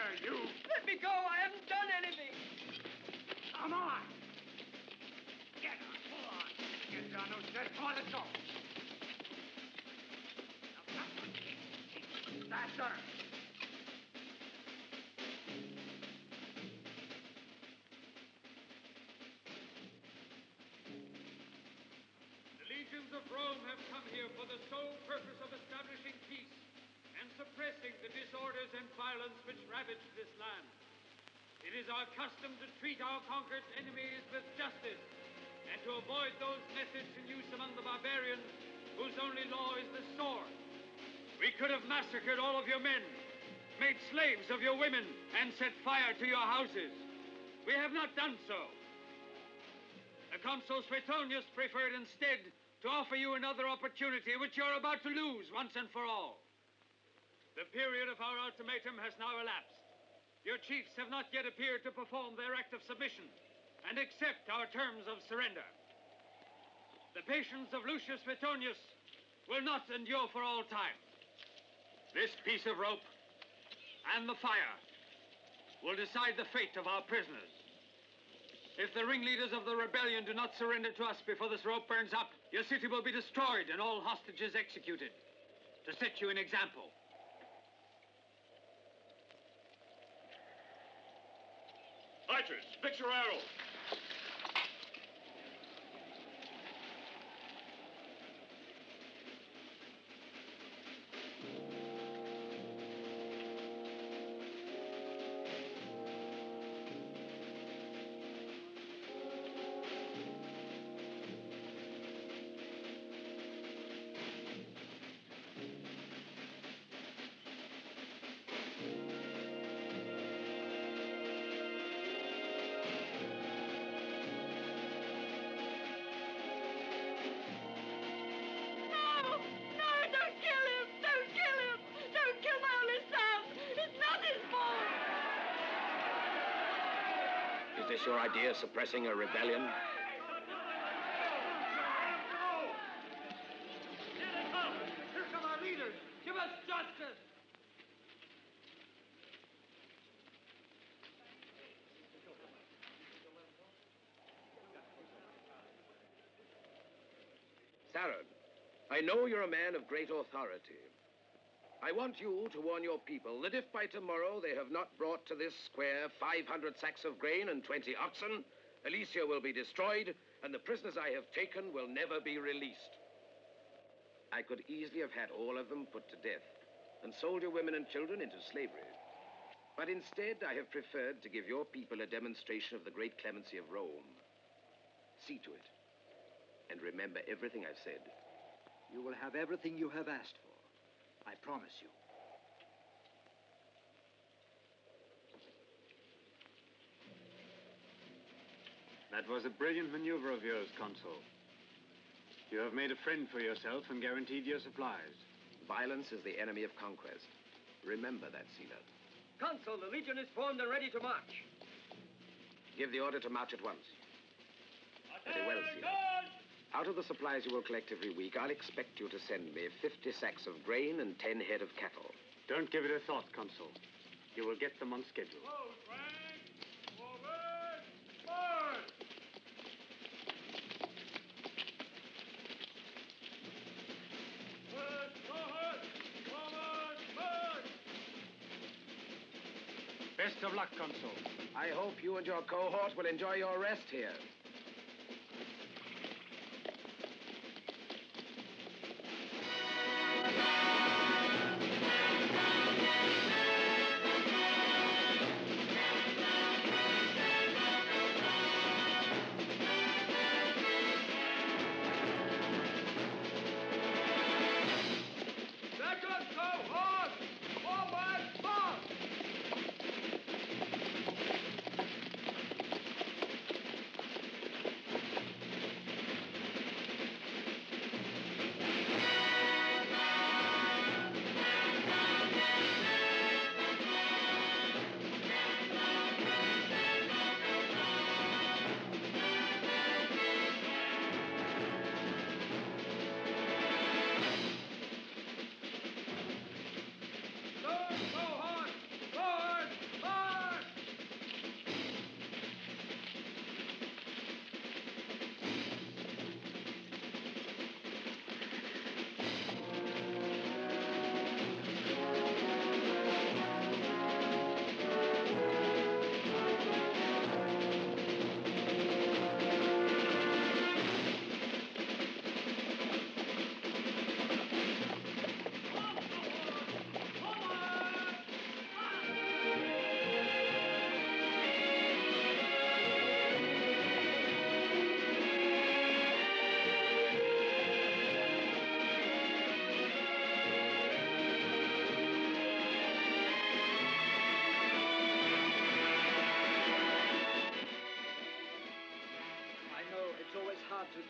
there, you! Let me go! I haven't done anything! Come on! Get on, pull on! Get down those steps. Come on, let's go! Faster! The legions of Rome have come here for the sole purpose of establishing peace and suppressing the disorders and violence which ravage this land. It is our custom to treat our conquered enemies with justice and to avoid those methods in use among the barbarians whose only law is the sword. We could have massacred all of your men, made slaves of your women, and set fire to your houses. We have not done so. The consul Suetonius preferred instead to offer you another opportunity which you're about to lose once and for all. The period of our ultimatum has now elapsed. Your chiefs have not yet appeared to perform their act of submission and accept our terms of surrender. The patience of Lucius Suetonius will not endure for all time. This piece of rope and the fire will decide the fate of our prisoners. If the ringleaders of the rebellion do not surrender to us before this rope burns up, your city will be destroyed and all hostages executed to set you an example. Archers, fix your arrows. Is this your idea of suppressing a rebellion? Here they come! Here come our leaders! Give us justice! Sarad, I know you're a man of great authority. I want you to warn your people that if by tomorrow they have not brought to this square 500 sacks of grain and 20 oxen, Alesia will be destroyed, and the prisoners I have taken will never be released. I could easily have had all of them put to death and sold your women and children into slavery. But instead, I have preferred to give your people a demonstration of the great clemency of Rome. See to it, and remember everything I've said. You will have everything you have asked for. I promise you. That was a brilliant maneuver of yours, Consul. You have made a friend for yourself and guaranteed your supplies. Violence is the enemy of conquest. Remember that, Caesar. Consul, the legion is formed and ready to march. Give the order to march at once. Very well, Caesar. Out of the supplies you will collect every week, I'll expect you to send me 50 sacks of grain and 10 head of cattle. Don't give it a thought, Consul. You will get them on schedule. Close, rank! Forward! March! West, forward! Forward! March! Best of luck, Consul. I hope you and your cohort will enjoy your rest here.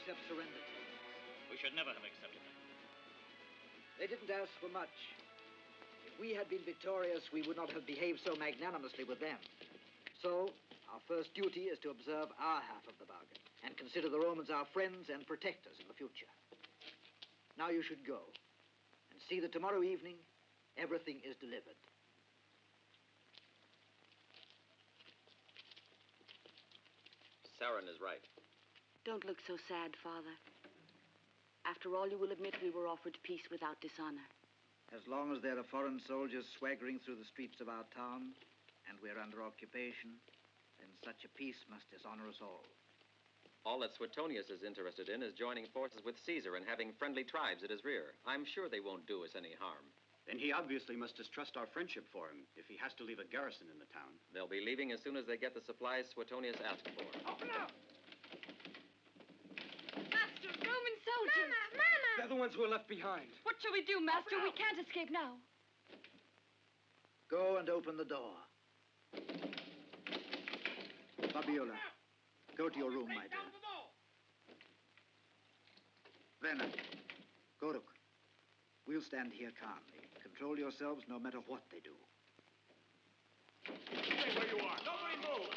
accept surrender terms. We should never have accepted them. They didn't ask for much. If we had been victorious, we would not have behaved so magnanimously with them. So, our first duty is to observe our half of the bargain and consider the Romans our friends and protectors in the future. Now you should go and see that tomorrow evening everything is delivered. Sarin is right. Don't look so sad, Father. After all, you will admit we were offered peace without dishonor. As long as there are foreign soldiers swaggering through the streets of our town, and we're under occupation, then such a peace must dishonor us all. All that Suetonius is interested in is joining forces with Caesar and having friendly tribes at his rear. I'm sure they won't do us any harm. Then he obviously must distrust our friendship for him if he has to leave a garrison in the town. They'll be leaving as soon as they get the supplies Suetonius asked for. Open up! Master, Roman soldiers! Mama! They're the ones who are left behind. What shall we do, Master? We can't escape now. Go and open the door. Fabiola, go to your room, my dear. Werner, Goruk, we'll stand here calmly. Control yourselves no matter what they do. Stay where you are. Nobody move.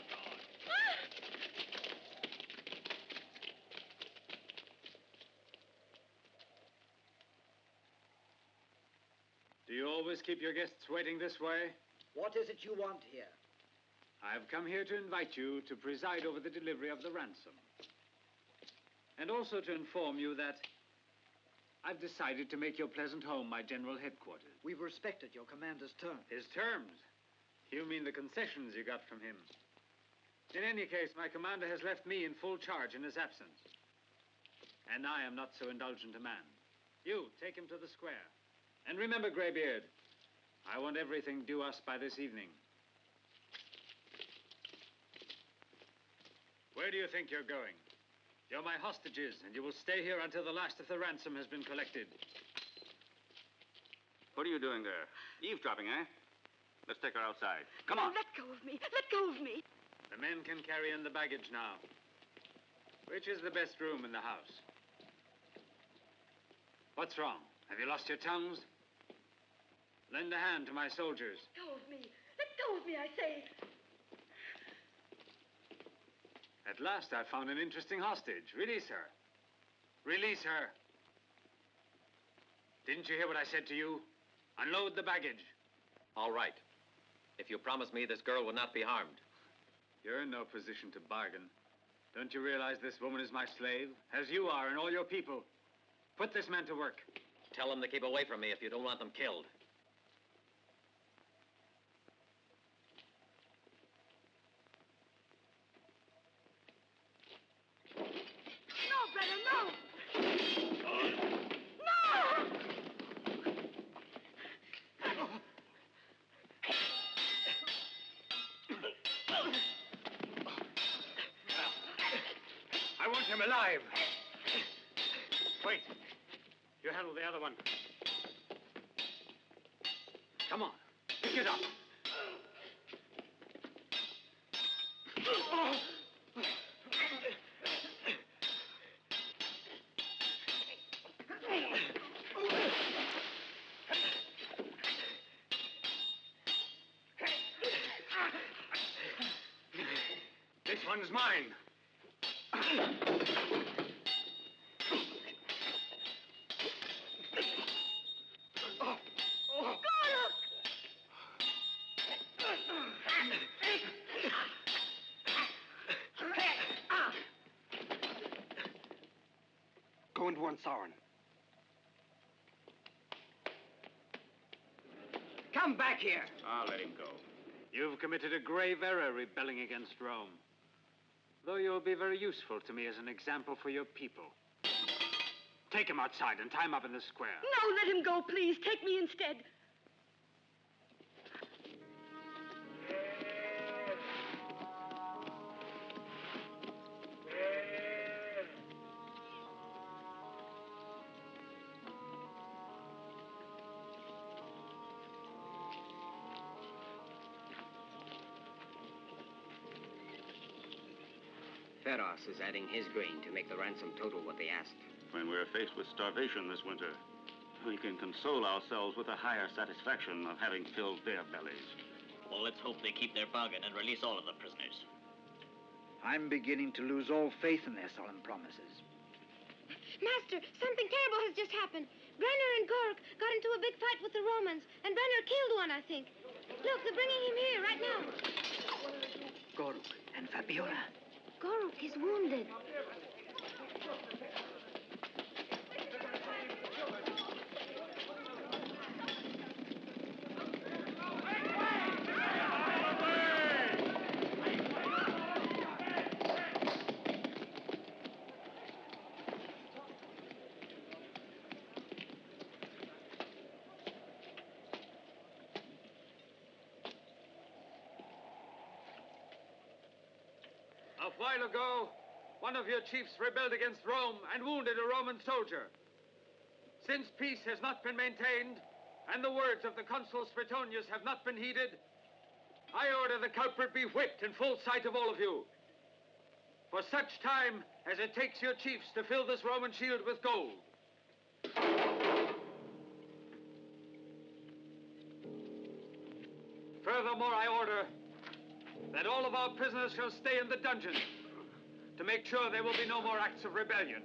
Do you always keep your guests waiting this way? What is it you want here? I've come here to invite you to preside over the delivery of the ransom. And also to inform you that I've decided to make your pleasant home my general headquarters. We've respected your commander's terms. His terms? You mean the concessions you got from him? In any case, my commander has left me in full charge in his absence. And I am not so indulgent a man. You, take him to the square. And remember, Greybeard, I want everything due us by this evening. Where do you think you're going? You're my hostages, and you will stay here until the last of the ransom has been collected. What are you doing there? Eavesdropping, eh? Let's take her outside. Come on. Let go of me. Let go of me. The men can carry in the baggage now. Which is the best room in the house? What's wrong? Have you lost your tongues? Lend a hand to my soldiers. Let go of me. Let go of me, I say. At last, I've found an interesting hostage. Release her. Release her. Didn't you hear what I said to you? Unload the baggage. All right. If you promise me this girl will not be harmed. You're in no position to bargain. Don't you realize this woman is my slave? As you are and all your people. Put this man to work. Tell them to keep away from me if you don't want them killed. No, brother, no! No! I want him alive. Wait. You handle the other one. Come on. Pick it up. This one's mine. Go and warn Sauron. Come back here. I'll let him go. You've committed a grave error rebelling against Rome. Though you'll be very useful to me as an example for your people. Take him outside and tie him up in the square. No, let him go, please. Take me instead. Feros is adding his grain to make the ransom total what they asked. When we're faced with starvation this winter, we can console ourselves with a higher satisfaction of having filled their bellies. Well, let's hope they keep their bargain and release all of the prisoners. I'm beginning to lose all faith in their solemn promises. Master, something terrible has just happened. Brenner and Gork got into a big fight with the Romans, and Brenner killed one, I think. Look, they're bringing him here right now. Gork and Fabiola. Gork is wounded. A while ago, one of your chiefs rebelled against Rome and wounded a Roman soldier. Since peace has not been maintained, and the words of the consul Suetonius have not been heeded, I order the culprit be whipped in full sight of all of you. For such time as it takes your chiefs to fill this Roman shield with gold. Furthermore, I order that all of our prisoners shall stay in the dungeon to make sure there will be no more acts of rebellion.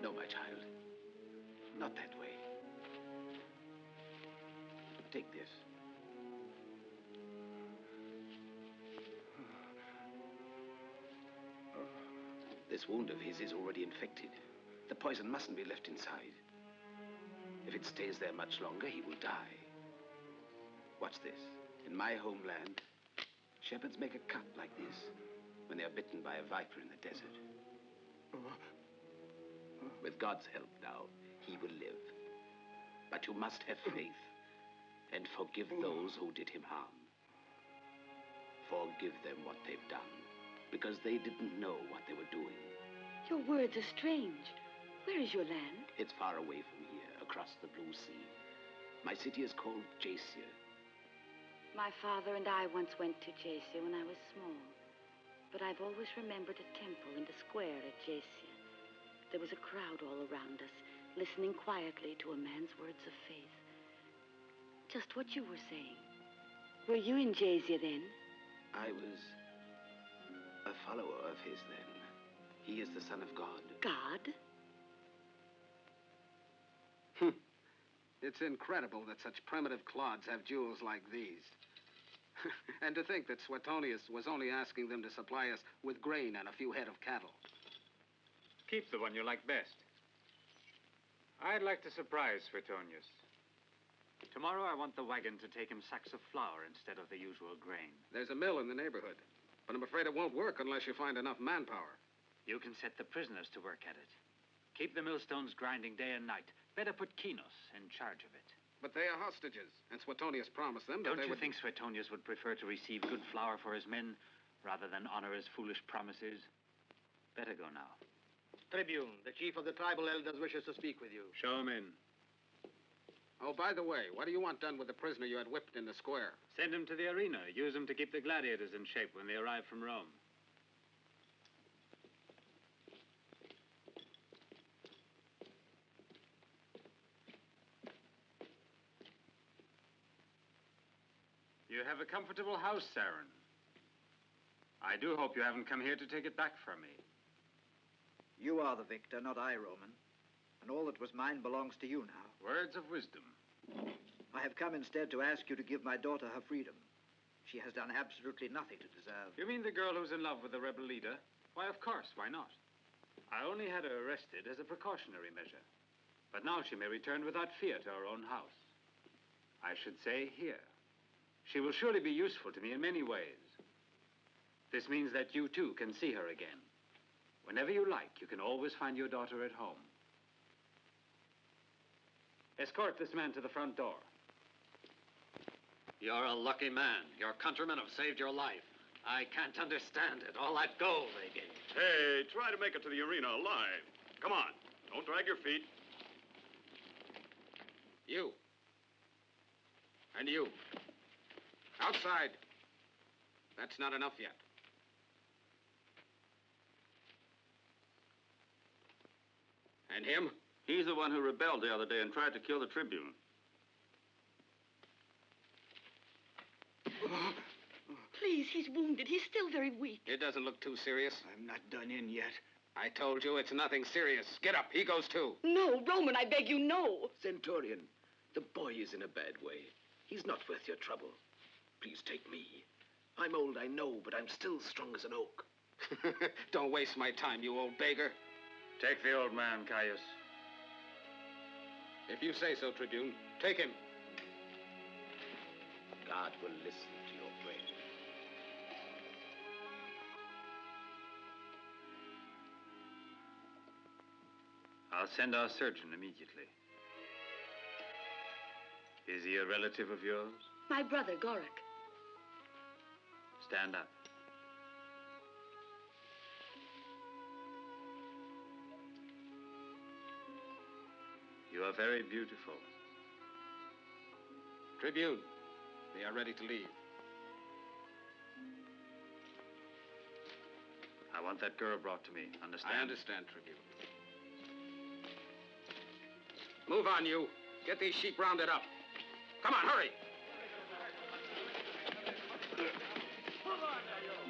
No, my child. Not that way. Take this. This wound of his is already infected. The poison mustn't be left inside. If it stays there much longer, he will die. Watch this. In my homeland, shepherds make a cut like this when they are bitten by a viper in the desert. With God's help now, he will live. But you must have faith and forgive those who did him harm. Forgive them what they've done, because they didn't know what they were doing. Your words are strange. Where is your land? It's far away from here, across the blue sea. My city is called Jacia. My father and I once went to Jacia when I was small. But I've always remembered a temple in the square at Jacia. There was a crowd all around us, listening quietly to a man's words of faith. Just what you were saying. Were you in Jacia then? I was a follower of his then. He is the Son of God. God? It's incredible that such primitive clods have jewels like these. And to think that Suetonius was only asking them to supply us with grain and a few head of cattle. Keep the one you like best. I'd like to surprise Suetonius. Tomorrow I want the wagon to take him sacks of flour instead of the usual grain. There's a mill in the neighborhood, but I'm afraid it won't work unless you find enough manpower. You can set the prisoners to work at it. Keep the millstones grinding day and night. Better put Kinos in charge of it. But they are hostages, and Suetonius promised them that Don't they you would... think Suetonius would prefer to receive good flour for his men rather than honor his foolish promises? Better go now. Tribune, the chief of the tribal elders wishes to speak with you. Show him in. Oh, by the way, what do you want done with the prisoner you had whipped in the square? Send him to the arena. Use him to keep the gladiators in shape when they arrive from Rome. You have a comfortable house, Saren. I do hope you haven't come here to take it back from me. You are the victor, not I, Roman. And all that was mine belongs to you now. Words of wisdom. I have come instead to ask you to give my daughter her freedom. She has done absolutely nothing to deserve... You mean the girl who's in love with the rebel leader? Why, of course, why not? I only had her arrested as a precautionary measure. But now she may return without fear to her own house. I should say here. She will surely be useful to me in many ways. This means that you, too, can see her again. Whenever you like, you can always find your daughter at home. Escort this man to the front door. You're a lucky man. Your countrymen have saved your life. I can't understand it. All that gold they gave. Hey, try to make it to the arena alive. Come on. Don't drag your feet. You. And you. Outside. That's not enough yet. And him? He's the one who rebelled the other day and tried to kill the tribune. Please, he's wounded. He's still very weak. It doesn't look too serious. I'm not done in yet. I told you it's nothing serious. Get up. He goes too. No, Roman, I beg you, no. Centurion, the boy is in a bad way. He's not worth your trouble. Please take me. I'm old, I know, but I'm still strong as an oak. Don't waste my time, you old beggar. Take the old man, Caius. If you say so, Tribune, take him. God will listen to your prayer. I'll send our surgeon immediately. Is he a relative of yours? My brother, Goric. Stand up. You are very beautiful. Tribune, they are ready to leave. I want that girl brought to me. Understand? I understand, Tribune. Move on, you. Get these sheep rounded up. Come on, hurry.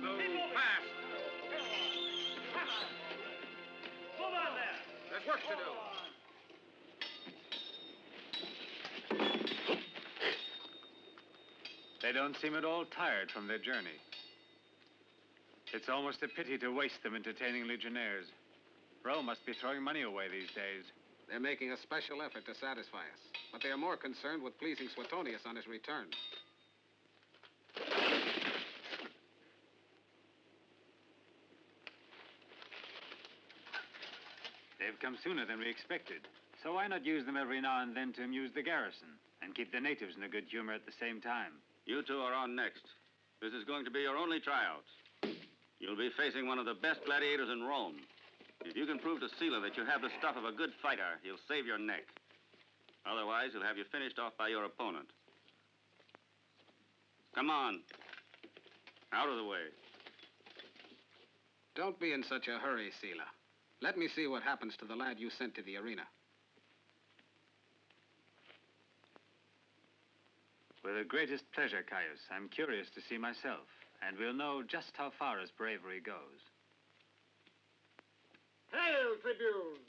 Move fast. Move on there. There's work to do. They don't seem at all tired from their journey. It's almost a pity to waste them entertaining legionnaires. Rome must be throwing money away these days. They're making a special effort to satisfy us, but they are more concerned with pleasing Suetonius on his return. They've come sooner than we expected, so why not use them every now and then to amuse the garrison and keep the natives in a good humor at the same time? You two are on next. This is going to be your only tryout. You'll be facing one of the best gladiators in Rome. If you can prove to Sila that you have the stuff of a good fighter, he'll save your neck. Otherwise, he'll have you finished off by your opponent. Come on. Out of the way. Don't be in such a hurry, Sila. Let me see what happens to the lad you sent to the arena. With the greatest pleasure, Caius. I'm curious to see myself, and we'll know just how far his bravery goes. Hail, Tribune!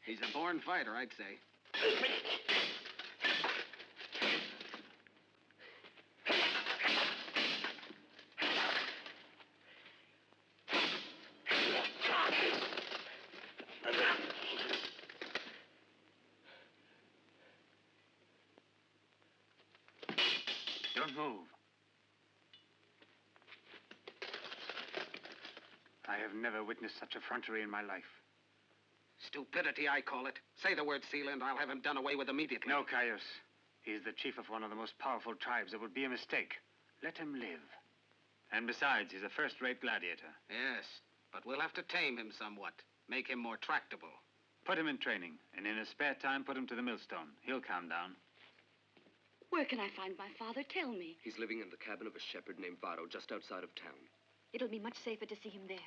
He's a born fighter, I'd say. Don't move. I have never witnessed such effrontery in my life. Stupidity, I call it. Say the word, Sila, and I'll have him done away with immediately. No, Caius. He's the chief of one of the most powerful tribes. It would be a mistake. Let him live. And besides, he's a first-rate gladiator. Yes, but we'll have to tame him somewhat. Make him more tractable. Put him in training, and in his spare time, put him to the millstone. He'll calm down. Where can I find my father? Tell me. He's living in the cabin of a shepherd named Varro, just outside of town. It'll be much safer to see him there.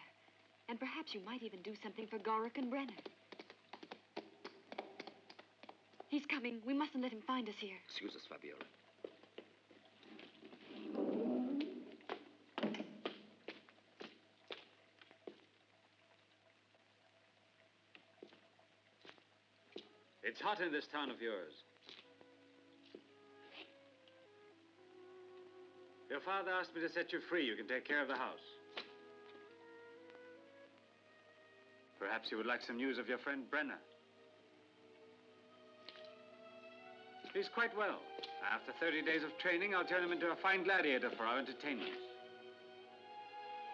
And perhaps you might even do something for Gorick and Brenner. He's coming. We mustn't let him find us here. Excuse us, Fabiola. It's hot in this town of yours. Your father asked me to set you free. You can take care of the house. Perhaps you would like some news of your friend Brenner. He's quite well. After 30 days of training, I'll turn him into a fine gladiator for our entertainment.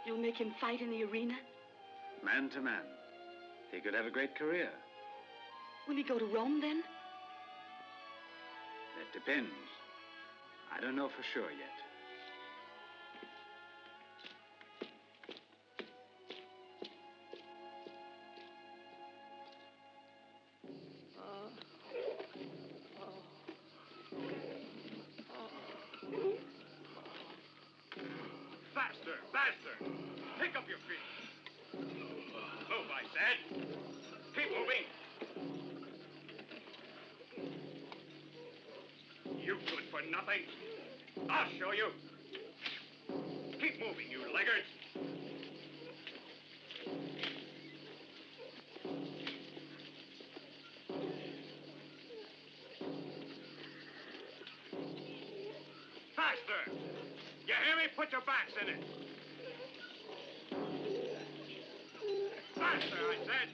You'll make him fight in the arena? Man to man. He could have a great career. Will he go to Rome, then? That depends. I don't know for sure yet. Faster, faster! Pick up your feet. Move, I said. Keep moving. You good for nothing. I'll show you. Keep moving, you laggards. Faster! You hear me? Put your backs in it. Faster, I said.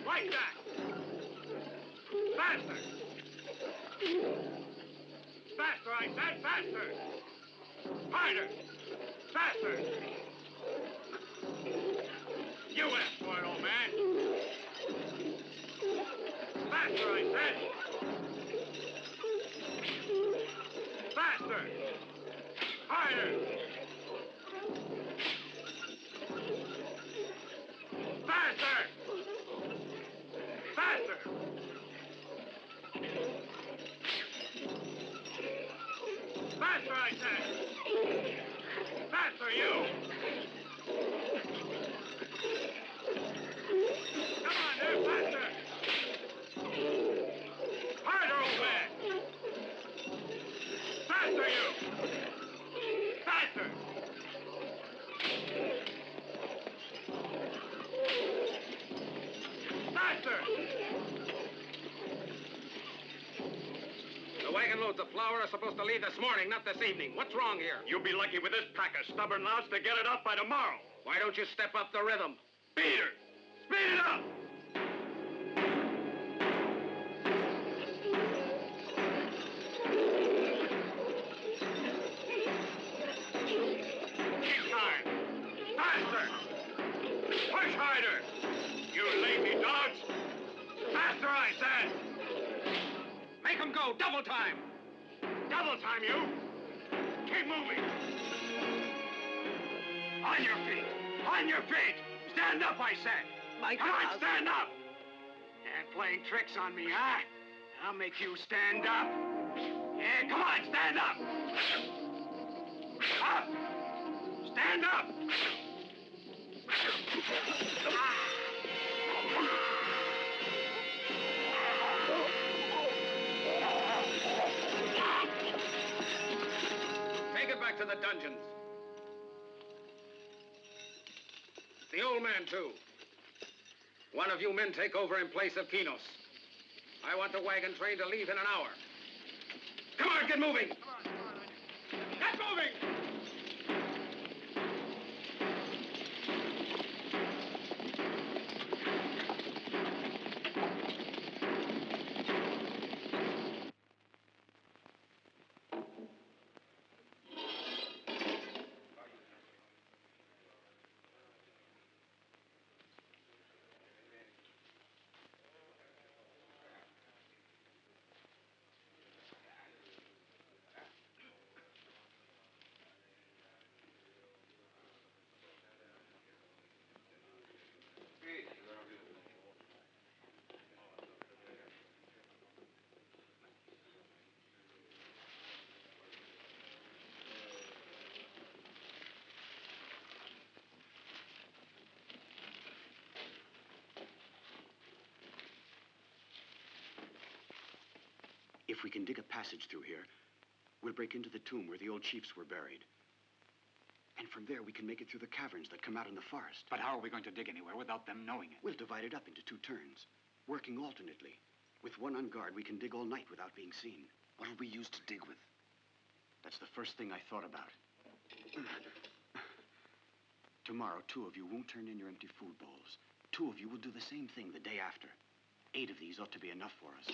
Like that. Faster. Faster, I said, faster. Harder. Faster. You asked for it, old man. Faster, I said. Faster. Harder. Faster. Faster. Faster, I said! Faster, you! Come on, there, faster! Harder, old man! Faster, you! Faster! Faster! The wagon loads of flour are supposed to leave this morning, not this evening. What's wrong here? You'll be lucky with this pack of stubborn louts to get it up by tomorrow. Why don't you step up the rhythm? Speed her! Speed it up! Keep time! Faster! Push harder! You lazy dogs! Faster, I said! Make them go! Double time! Double time, you! Keep moving! On your feet! On your feet! Stand up, I said! Come on, stand up! You're playing tricks on me, huh? I'll make you stand up. Yeah, come on, stand up! Up! Stand up! Take it back to the dungeons. The old man, too. One of you men take over in place of Kinos. I want the wagon train to leave in an hour. Come on, get moving! Get moving! If we can dig a passage through here, we'll break into the tomb where the old chiefs were buried. And from there, we can make it through the caverns that come out in the forest. But how are we going to dig anywhere without them knowing it? We'll divide it up into 2 turns, working alternately. With one on guard, we can dig all night without being seen. What'll we use to dig with? That's the first thing I thought about. Tomorrow, 2 of you won't turn in your empty food bowls. 2 of you will do the same thing the day after. 8 of these ought to be enough for us.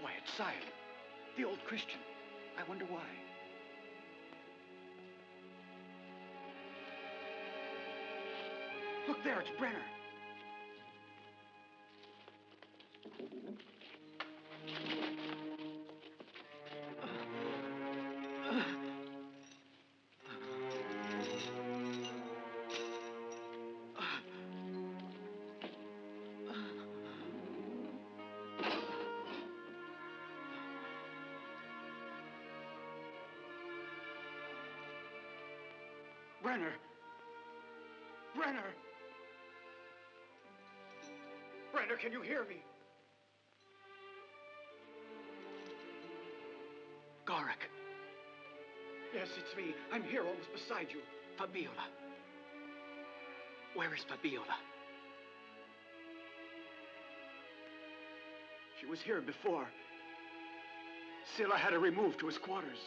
Why, it's Sire, the old Christian. I wonder why. Look there, it's Brenner. Brenner! Brenner! Brenner, can you hear me? Garrick. Yes, it's me. I'm here, almost beside you. Fabiola. Where is Fabiola? She was here before. Silla had her removed to his quarters.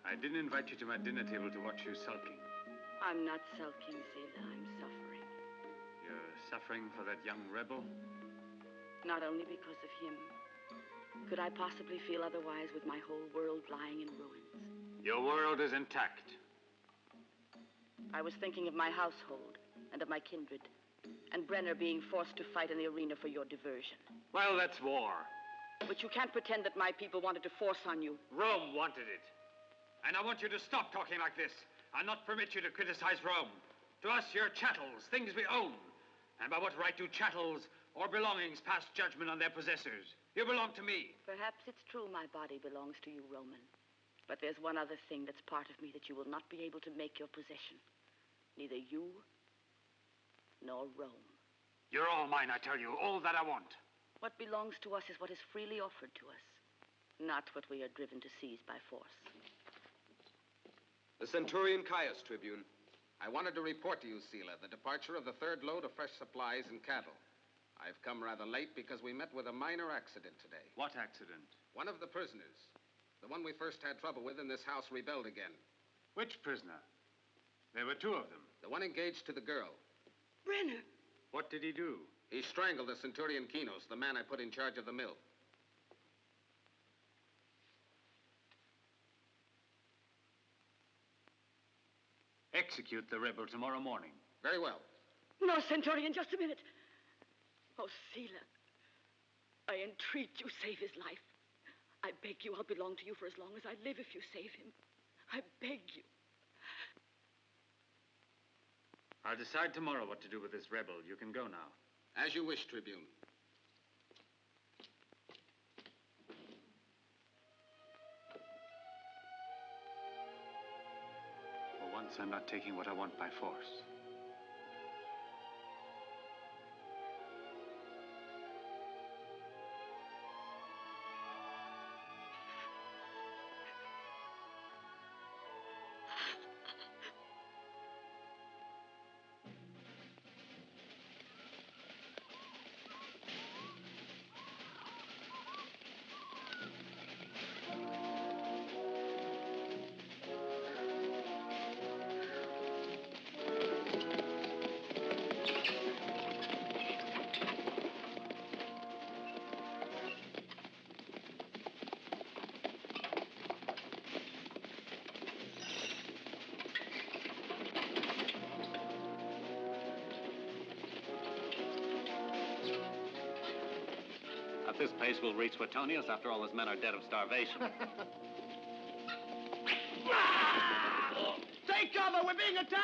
I didn't invite you to my dinner table to watch you sulking. I'm not sulking, Zila. I'm suffering. You're suffering for that young rebel? Not only because of him. Could I possibly feel otherwise with my whole world lying in ruins? Your world is intact. I was thinking of my household and of my kindred, and Brenner being forced to fight in the arena for your diversion. Well, that's war. But you can't pretend that my people wanted to force on you. Rome wanted it. And I want you to stop talking like this and not permit you to criticize Rome. To us, you're chattels, things we own. And by what right do chattels or belongings pass judgment on their possessors? You belong to me. Perhaps it's true my body belongs to you, Roman. But there's one other thing that's part of me that you will not be able to make your possession. Neither you nor Rome. You're all mine, I tell you, all that I want. What belongs to us is what is freely offered to us, not what we are driven to seize by force. The Centurion Caius, Tribune. I wanted to report to you, Sila, the departure of the 3rd load of fresh supplies and cattle. I've come rather late because we met with a minor accident today. What accident? One of the prisoners. The one we first had trouble with in this house rebelled again. Which prisoner? There were 2 of them. The one engaged to the girl. Brenner. What did he do? He strangled the Centurion Kinos, the man I put in charge of the mill. Execute the rebel tomorrow morning. Very well. No, Centurion, just a minute. Oh, Sila, I entreat you, save his life. I beg you, I'll belong to you for as long as I live if you save him. I beg you. I'll decide tomorrow what to do with this rebel. You can go now. As you wish, Tribune. For once, I'm not taking what I want by force. At this pace, we'll reach Suetonius after all his men are dead of starvation. Take cover! We're being attacked!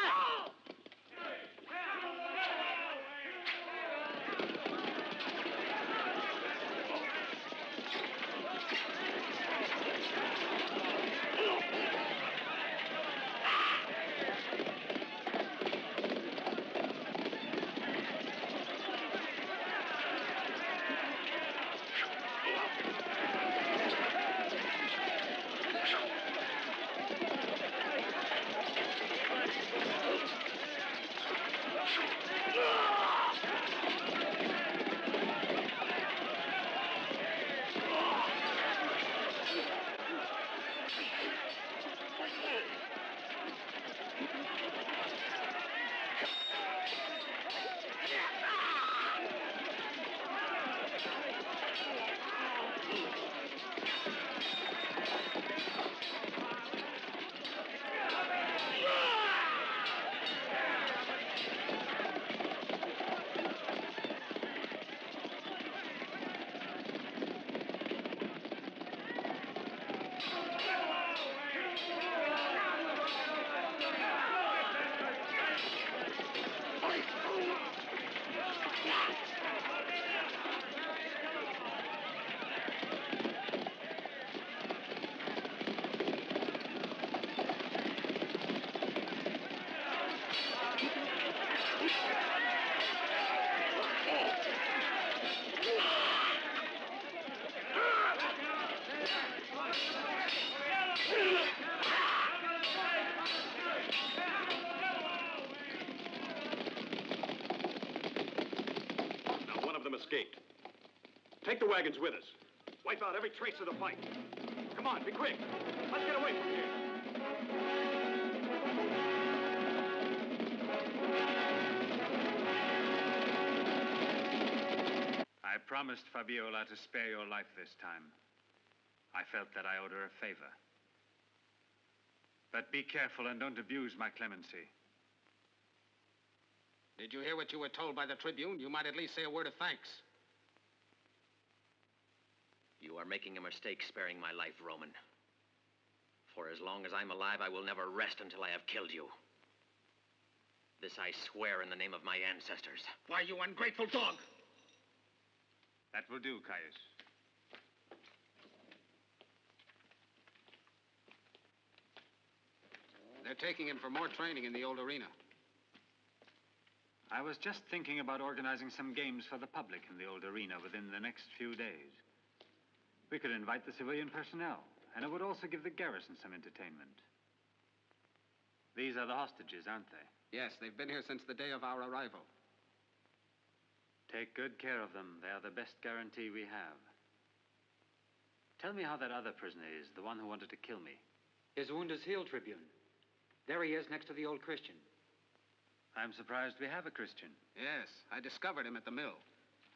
Escaped. Take the wagons with us. Wipe out every trace of the fight. Come on, be quick. Let's get away from here. I promised Fabiola to spare your life this time. I felt that I owed her a favor. But be careful and don't abuse my clemency. Did you hear what you were told by the Tribune? You might at least say a word of thanks. You are making a mistake sparing my life, Roman. For as long as I'm alive, I will never rest until I have killed you. This I swear in the name of my ancestors. Why, you ungrateful dog! That will do, Caius. They're taking him for more training in the old arena. I was just thinking about organizing some games for the public in the old arena within the next few days. We could invite the civilian personnel, and it would also give the garrison some entertainment. These are the hostages, aren't they? Yes, they've been here since the day of our arrival. Take good care of them. They are the best guarantee we have. Tell me how that other prisoner is, the one who wanted to kill me. His wound is healed, Tribune. There he is next to the old Christian. I'm surprised we have a Christian. Yes, I discovered him at the mill.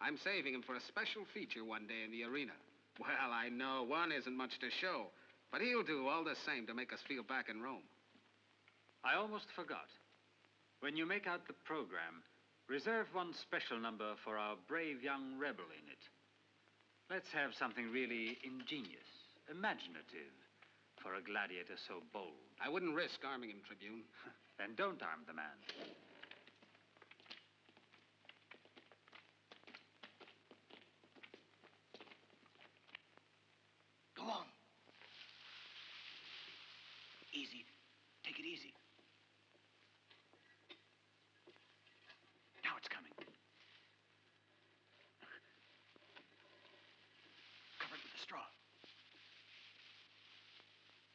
I'm saving him for a special feature one day in the arena. Well, I know one isn't much to show, but he'll do all the same to make us feel back in Rome. I almost forgot. When you make out the program, reserve one special number for our brave young rebel in it. Let's have something really ingenious, imaginative, for a gladiator so bold. I wouldn't risk arming him, Tribune. Then don't arm the man. Go on. Easy. Take it easy. Now it's coming. Cover it with a straw.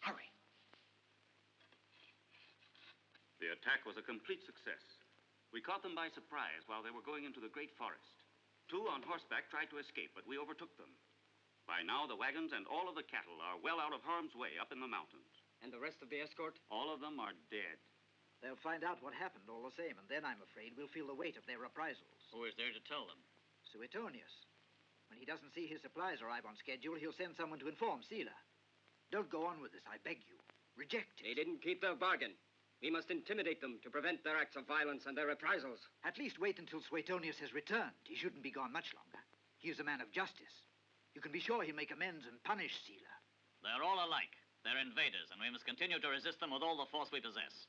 Hurry. The attack was a complete success. We caught them by surprise while they were going into the great forest. 2 on horseback tried to escape, but we overtook them. By now, the wagons and all of the cattle are well out of harm's way up in the mountains. And the rest of the escort? All of them are dead. They'll find out what happened all the same, and then I'm afraid we'll feel the weight of their reprisals. Who is there to tell them? Suetonius. When he doesn't see his supplies arrive on schedule, he'll send someone to inform Sila. Don't go on with this, I beg you. Reject it. They didn't keep their bargain. We must intimidate them to prevent their acts of violence and their reprisals. At least wait until Suetonius has returned. He shouldn't be gone much longer. He is a man of justice. You can be sure he'll make amends and punish Sila. They're all alike. They're invaders, and we must continue to resist them with all the force we possess.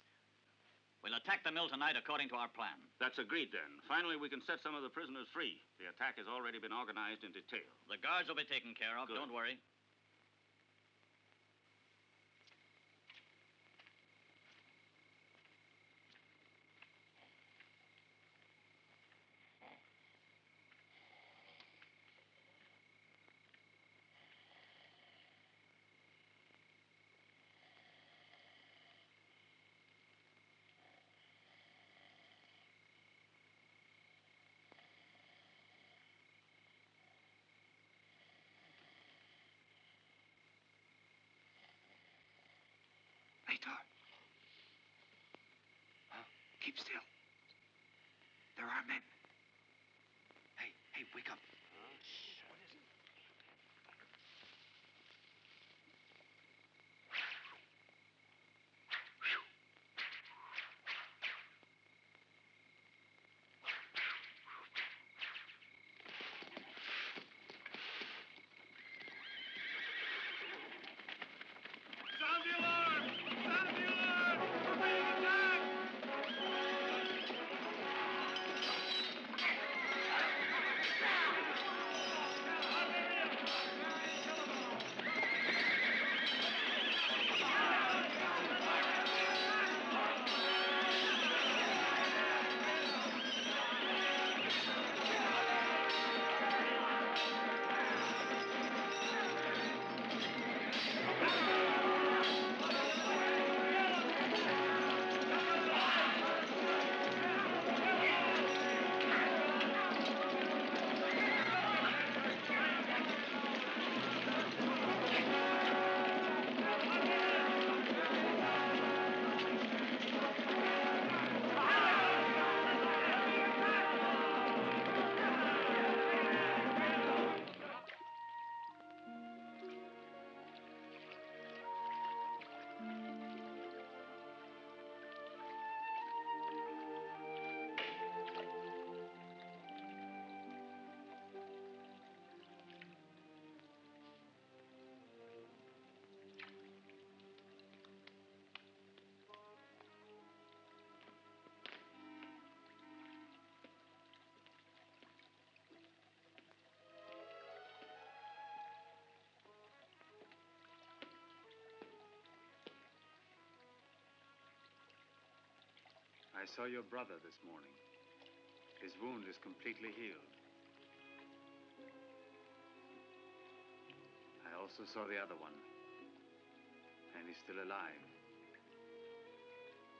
We'll attack the mill tonight according to our plan. That's agreed, then. Finally, we can set some of the prisoners free. The attack has already been organized in detail. The guards will be taken care of. Good. Don't worry. Aitor. Huh? Keep still. There are men. Hey, wake up. Shh. What is it? Sound the alarm! Sound the alarm! We're being attacked! I saw your brother this morning. His wound is completely healed. I also saw the other one. And he's still alive.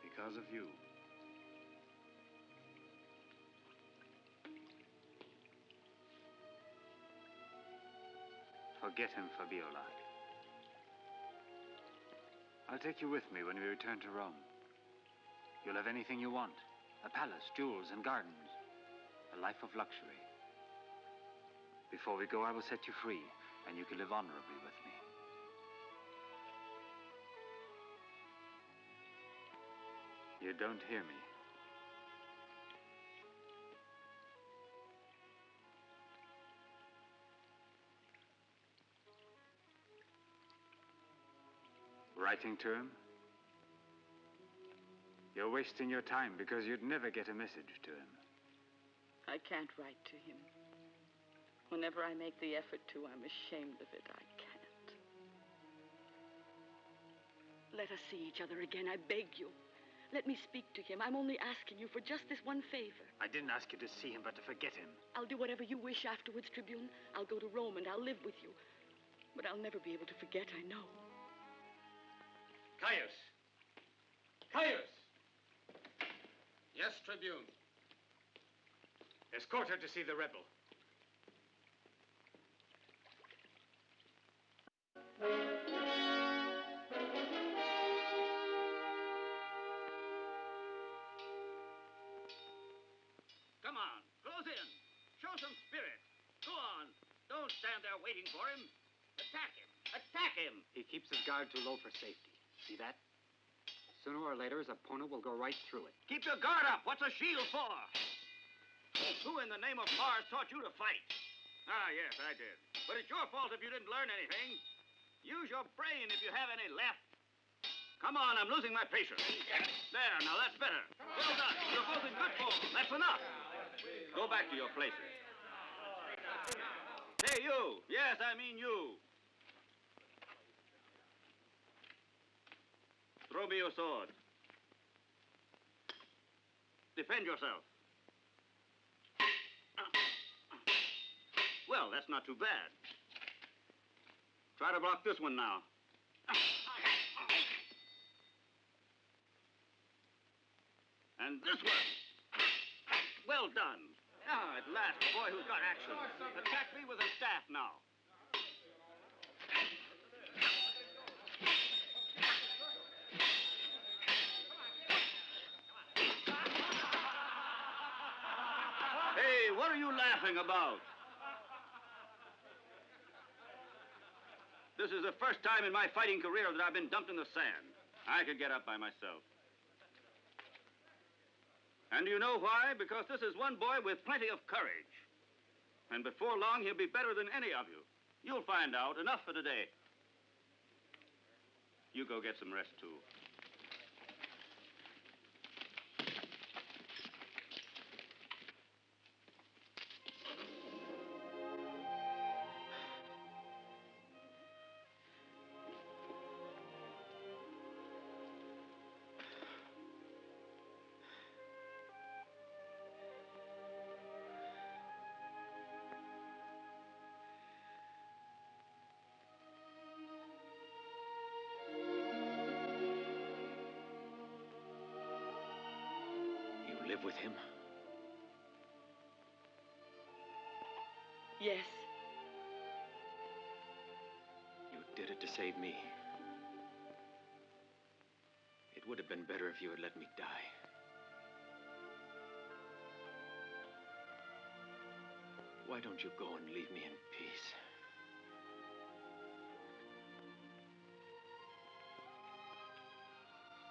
Because of you. Forget him, Fabiola. I'll take you with me when we return to Rome. You'll have anything you want. A palace, jewels, and gardens. A life of luxury. Before we go, I will set you free, and you can live honorably with me. You don't hear me. Writing to him? You're wasting your time because you'd never get a message to him. I can't write to him. Whenever I make the effort to, I'm ashamed of it. I can't. Let us see each other again, I beg you. Let me speak to him. I'm only asking you for just this one favor. I didn't ask you to see him, but to forget him. I'll do whatever you wish afterwards, Tribune. I'll go to Rome and I'll live with you. But I'll never be able to forget, I know. Caius! Caius! Yes, Tribune. Escort her to see the rebel. Come on, close in. Show some spirit. Go on. Don't stand there waiting for him. Attack him. Attack him. He keeps his guard too low for safety. See that? Sooner or later, his opponent will go right through it. Keep your guard up. What's a shield for? Who in the name of Mars taught you to fight? Ah, yes, I did. But it's your fault if you didn't learn anything. Use your brain if you have any left. Come on, I'm losing my patience. There, now that's better. Well done. You're both in good form. That's enough. Go back to your places. Hey, you. Yes, I mean you. Throw me your sword. Defend yourself. Well, that's not too bad. Try to block this one now. And this one. Well done. Ah, at last, a boy who's got action. Attack me with a staff now. Hey, what are you laughing about? This is the first time in my fighting career that I've been dumped in the sand. I could get up by myself. And do you know why? Because this is one boy with plenty of courage. And before long, he'll be better than any of you. You'll find out. Enough for today. You go get some rest, too. Live with him? Yes. You did it to save me. It would have been better if you had let me die. Why don't you go and leave me in peace?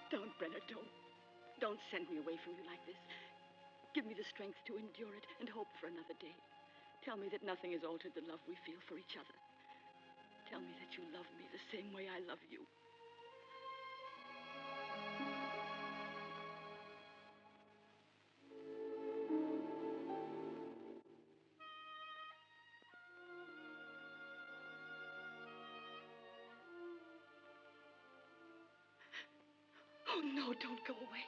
Don't, Brenner, don't. Don't send me away from you like this. Give me the strength to endure it and hope for another day. Tell me that nothing has altered the love we feel for each other. Tell me that you love me the same way I love you. Oh, no, don't go away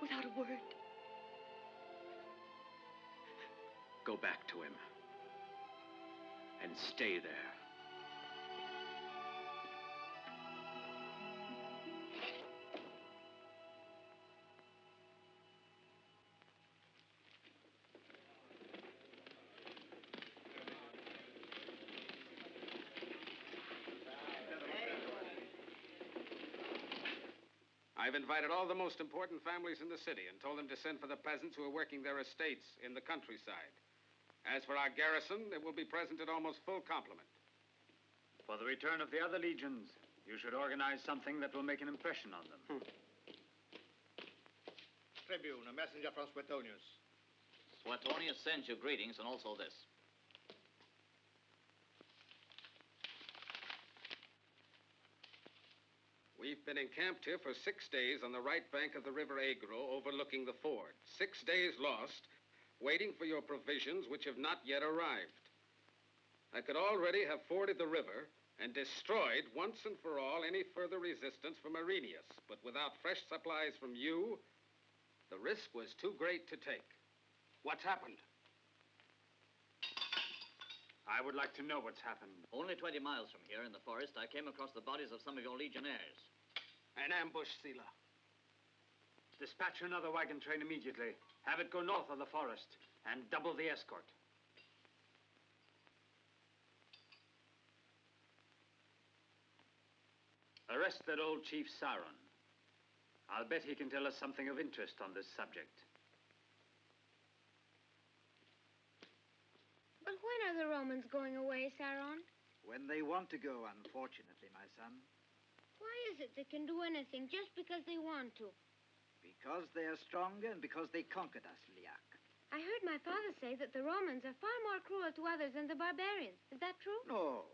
without a word. Go back to him. And stay there. I've invited all the most important families in the city and told them to send for the peasants who are working their estates in the countryside. As for our garrison, it will be present at almost full complement. For the return of the other legions, you should organize something that will make an impression on them. Tribune, a messenger from Suetonius. Suetonius sends you greetings and also this. We've been encamped here for 6 days on the right bank of the river Agro, overlooking the ford. 6 days lost, waiting for your provisions, which have not yet arrived. I could already have forded the river and destroyed once and for all any further resistance from Arrhenius. But without fresh supplies from you, the risk was too great to take. What's happened? I would like to know what's happened. Only 20 miles from here in the forest, I came across the bodies of some of your legionnaires. An ambush, Sila. Dispatch another wagon train immediately. Have it go north of the forest and double the escort. Arrest that old Chief Sauron. I'll bet he can tell us something of interest on this subject. But when are the Romans going away, Sauron? When they want to go, unfortunately, my son. Why is it they can do anything just because they want to? Because they are stronger and because they conquered us, Liak. I heard my father say that the Romans are far more cruel to others than the barbarians. Is that true? No.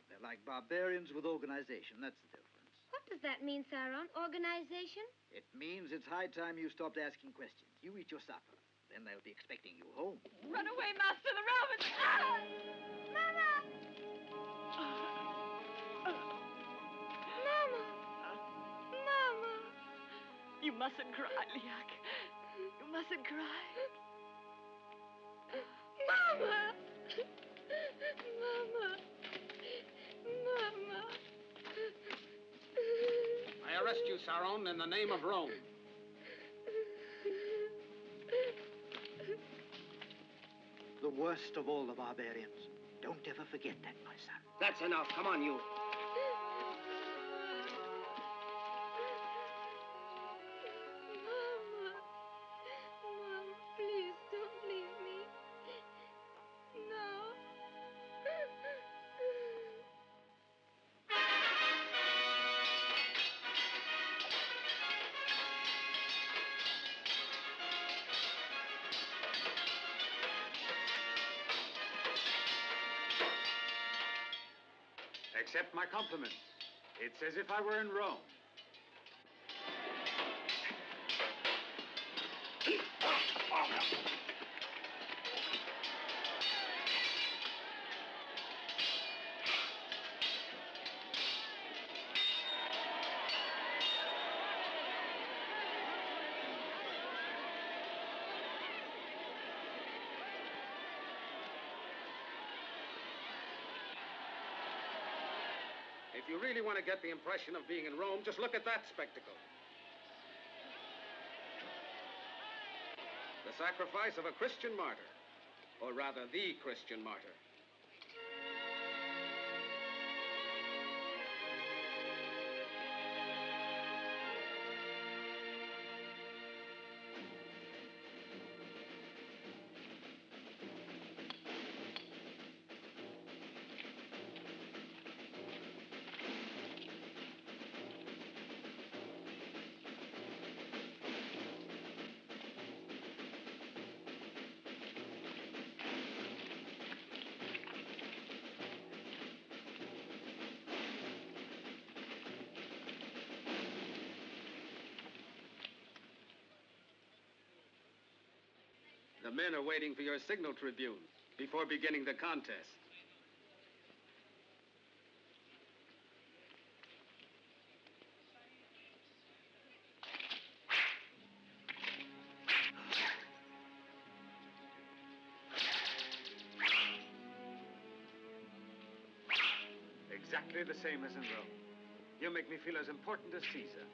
They're like barbarians with organization. That's the difference. What does that mean, Saron? Organization? It means it's high time you stopped asking questions. You eat your supper. Then they'll be expecting you home. Run away, Master. The Romans! Ah! Mama! Mama! Mama! You mustn't cry, Liak. You mustn't cry. Mama! Mama! Mama! I arrest you, Saron, in the name of Rome. The worst of all the barbarians. Don't ever forget that, my son. That's enough. Come on, you. Mama! Mom, please don't leave me. No. Accept my compliments. It's as if I were in Rome. If you really want to get the impression of being in Rome, just look at that spectacle. The sacrifice of a Christian martyr, or rather, the Christian martyr. The men are waiting for your signal, Tribune, before beginning the contest. Exactly the same as in Rome. You make me feel as important as Caesar.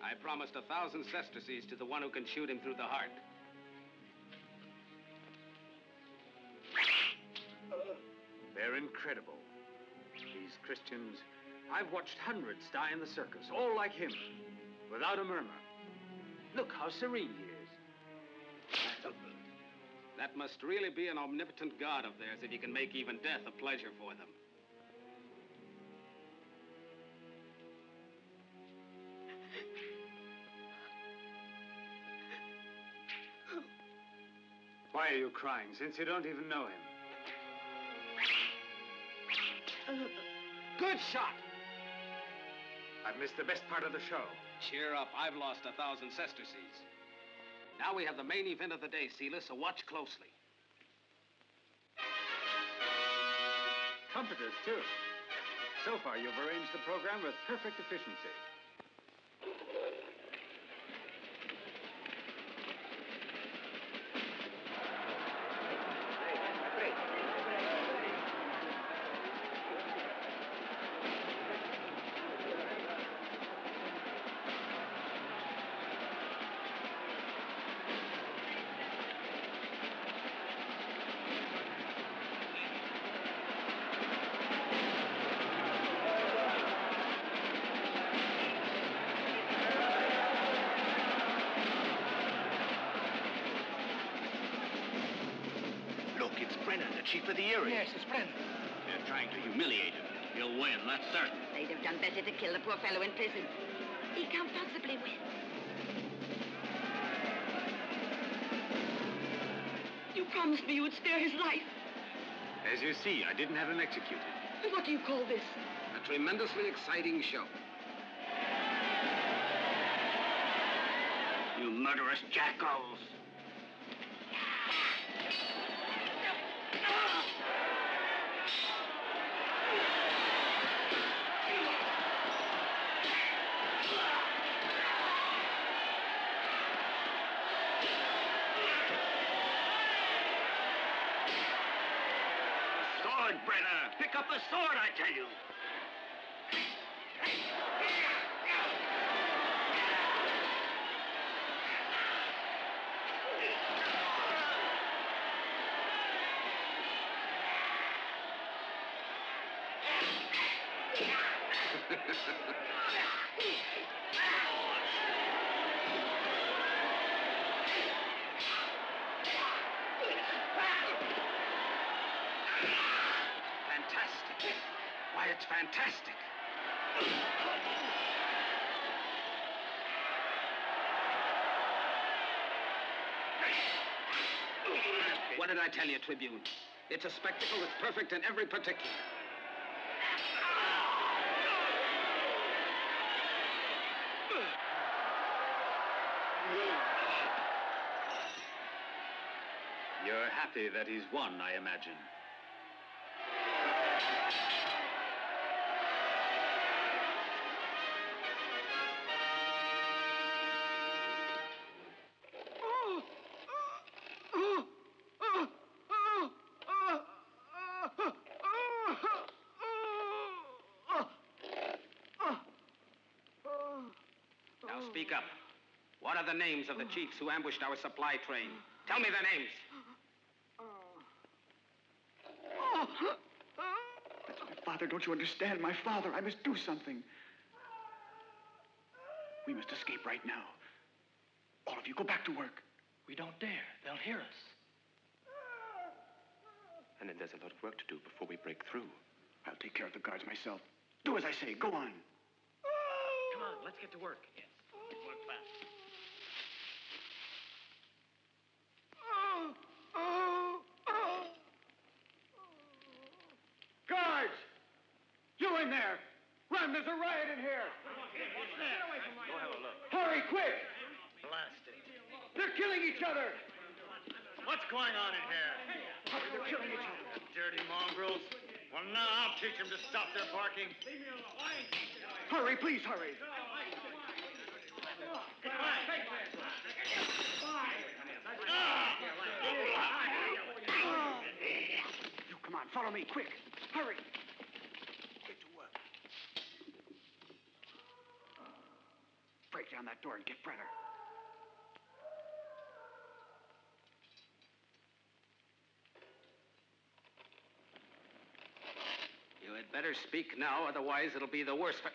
I promised 1,000 sesterces to the one who can shoot him through the heart. They're incredible. These Christians, I've watched hundreds die in the circus, all like him, without a murmur. Look how serene he is. That must really be an omnipotent God of theirs if he can make even death a pleasure for them. Why are you crying, since you don't even know him? Good shot! I've missed the best part of the show. Cheer up. I've lost 1,000 sesterces. Now we have the main event of the day, Silas, so watch closely. Trumpeters, too. So far, you've arranged the program with perfect efficiency. Chief of the area. Yes, it's Brennan. They're trying to humiliate him. He'll win, that's certain. They'd have done better to kill the poor fellow in prison. He can't possibly win. promised me you would spare his life. As you see, I didn't have him executed. What do you call this? A tremendously exciting show. You murderous jackals! Sword, Brenner! Pick up a sword, I tell you! Fantastic. Why, it's fantastic. What did I tell you, Tribune? It's a spectacle that's perfect in every particular. You're happy that he's won, I imagine. Now speak up. What are the names of the chiefs who ambushed our supply train? Tell me their names. That's my father. Don't you understand? My father. I must do something. We must escape right now. All of you, go back to work. We don't dare. They'll hear us. And then there's a lot of work to do before we break through. I'll take care of the guards myself. Do as I say. Go on. Come on, let's get to work. Yes. Work fast. Guards! You in there! Run, there's a riot in here! What's that? Go have a look. Hurry, quick! Blasted. They're killing each other! What's going on in here? Hurry, they're killing each other. Dirty mongrels. Well, now I'll teach them to stop their barking. Hurry, please hurry. You come on, follow me, quick. Hurry. Get to work. Break down that door and get Brenner. You had better speak now, otherwise it'll be the worse for...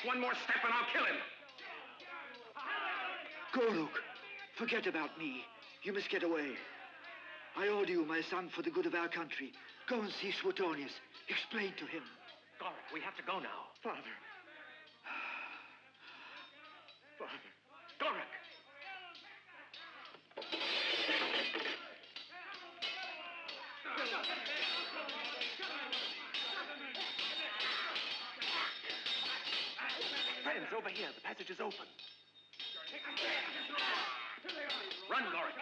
One more step and I'll kill him. Go, Luke. Forget about me. You must get away. I order you, my son, for the good of our country. Go and see Suetonius. Explain to him. Goric, we have to go now. Father. Father. Goric! Friends, over here. The passage is open. Run, Goric.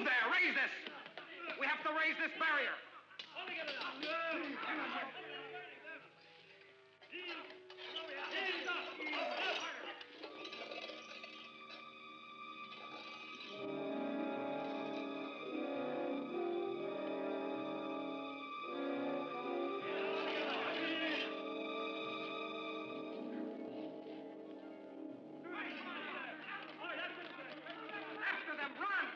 Move there! Raise this! We have to raise this barrier! After them! Run!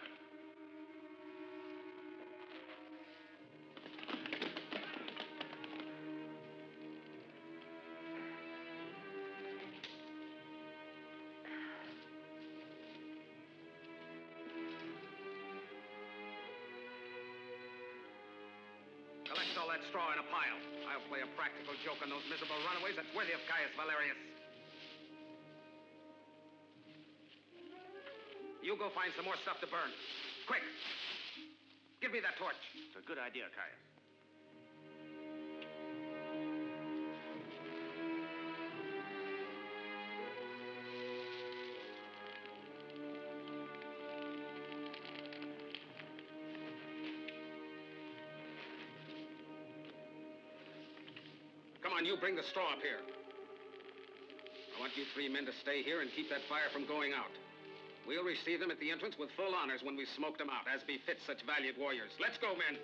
Collect all that straw in a pile. I'll play a practical joke on those miserable runaways that's worthy of Caius Valerius. You go find some more stuff to burn. Quick! Give me that torch. It's a good idea, Caius. Come on, you bring the straw up here. I want you 3 men to stay here and keep that fire from going out. We'll receive them at the entrance with full honors when we've smoked them out, as befits such valiant warriors. Let's go, men.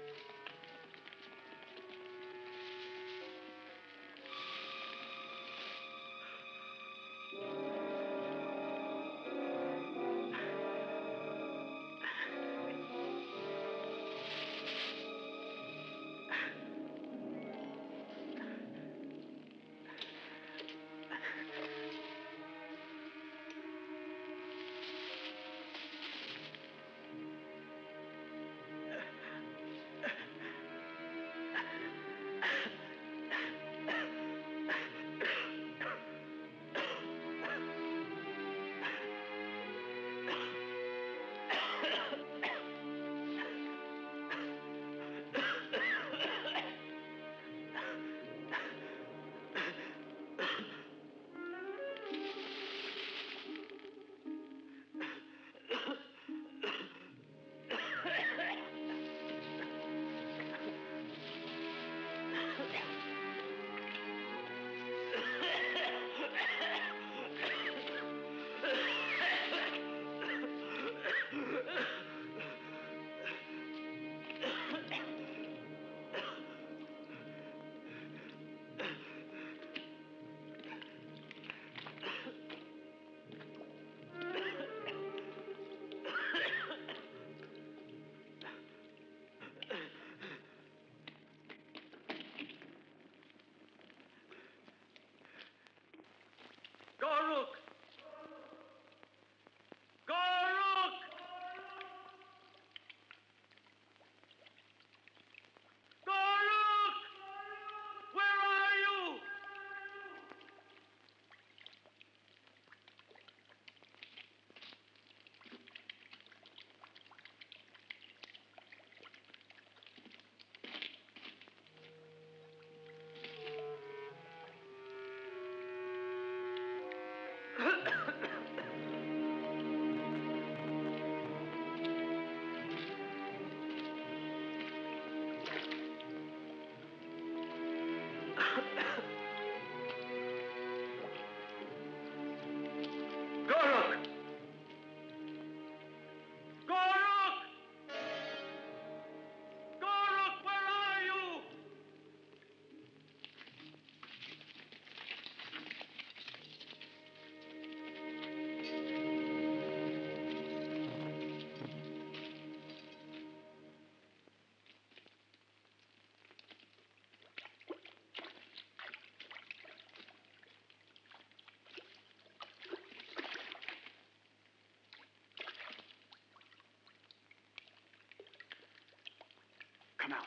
Come out.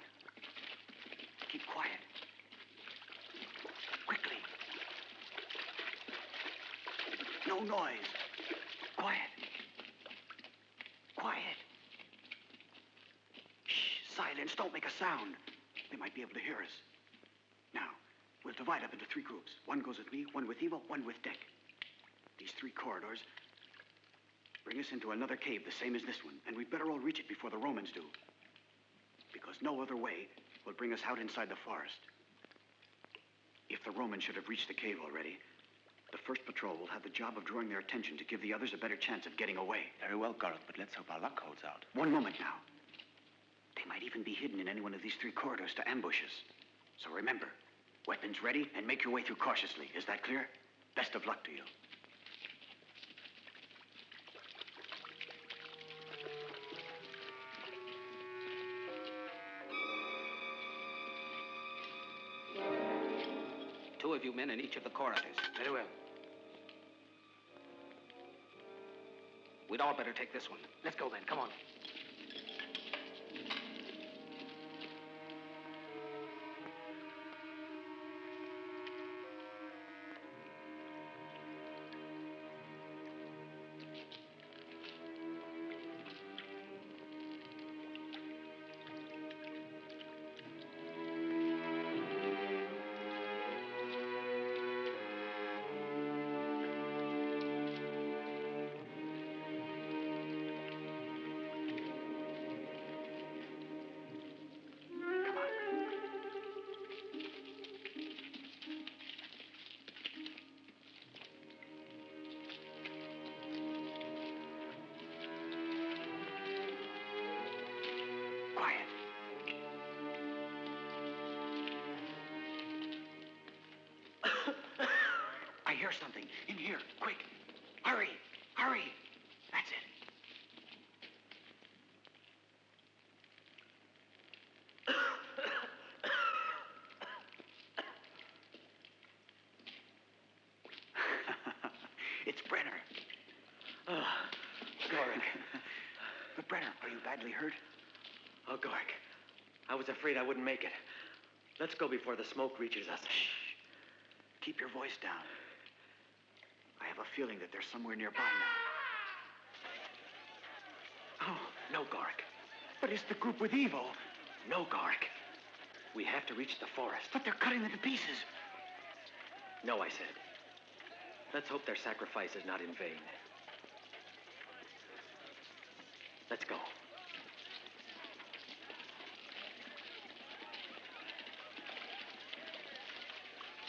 Keep quiet. Quickly. No noise. Quiet. Quiet. Shh, silence. Don't make a sound. They might be able to hear us. Now, we'll divide up into 3 groups. One goes with me, one with Eva, one with Dick. These 3 corridors bring us into another cave the same as this one, and we'd better all reach it before the Romans do. Because no other way will bring us out inside the forest. If the Romans should have reached the cave already, the first patrol will have the job of drawing their attention to give the others a better chance of getting away. Very well, Garlic, but let's hope our luck holds out. One moment now. They might even be hidden in any one of these 3 corridors to ambush us. So remember, weapons ready and make your way through cautiously. Is that clear? Best of luck to you. Two of you men in each of the corridors. Very well. We'd all better take this one. Let's go then. Come on. I hear something. In here. Quick. Hurry. Hurry. That's it. It's Brenner. Oh, Goric. But Brenner, are you badly hurt? Oh, Goric. I was afraid I wouldn't make it. Let's go before the smoke reaches us. Shh. Keep your voice down. I have a feeling that they're somewhere nearby now. Oh, no, Goric. But it's the group with Evo. No, Goric. We have to reach the forest. But they're cutting them to pieces. No, I said. Let's hope their sacrifice is not in vain. Let's go.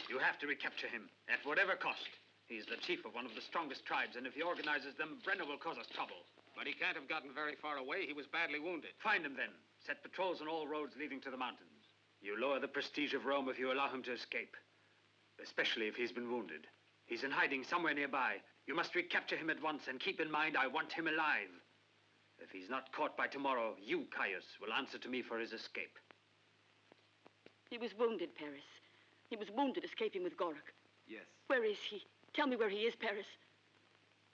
You have to recapture him, at whatever cost. He's the chief of one of the strongest tribes, and if he organizes them, Brenner will cause us trouble. But he can't have gotten very far away. He was badly wounded. Find him, then. Set patrols on all roads leading to the mountains. You lower the prestige of Rome if you allow him to escape. Especially if he's been wounded. He's in hiding somewhere nearby. You must recapture him at once, and keep in mind, I want him alive. If he's not caught by tomorrow, you, Caius, will answer to me for his escape. He was wounded, Paris. He was wounded escaping with Goric. Yes. Where is he? Tell me where he is, Paris.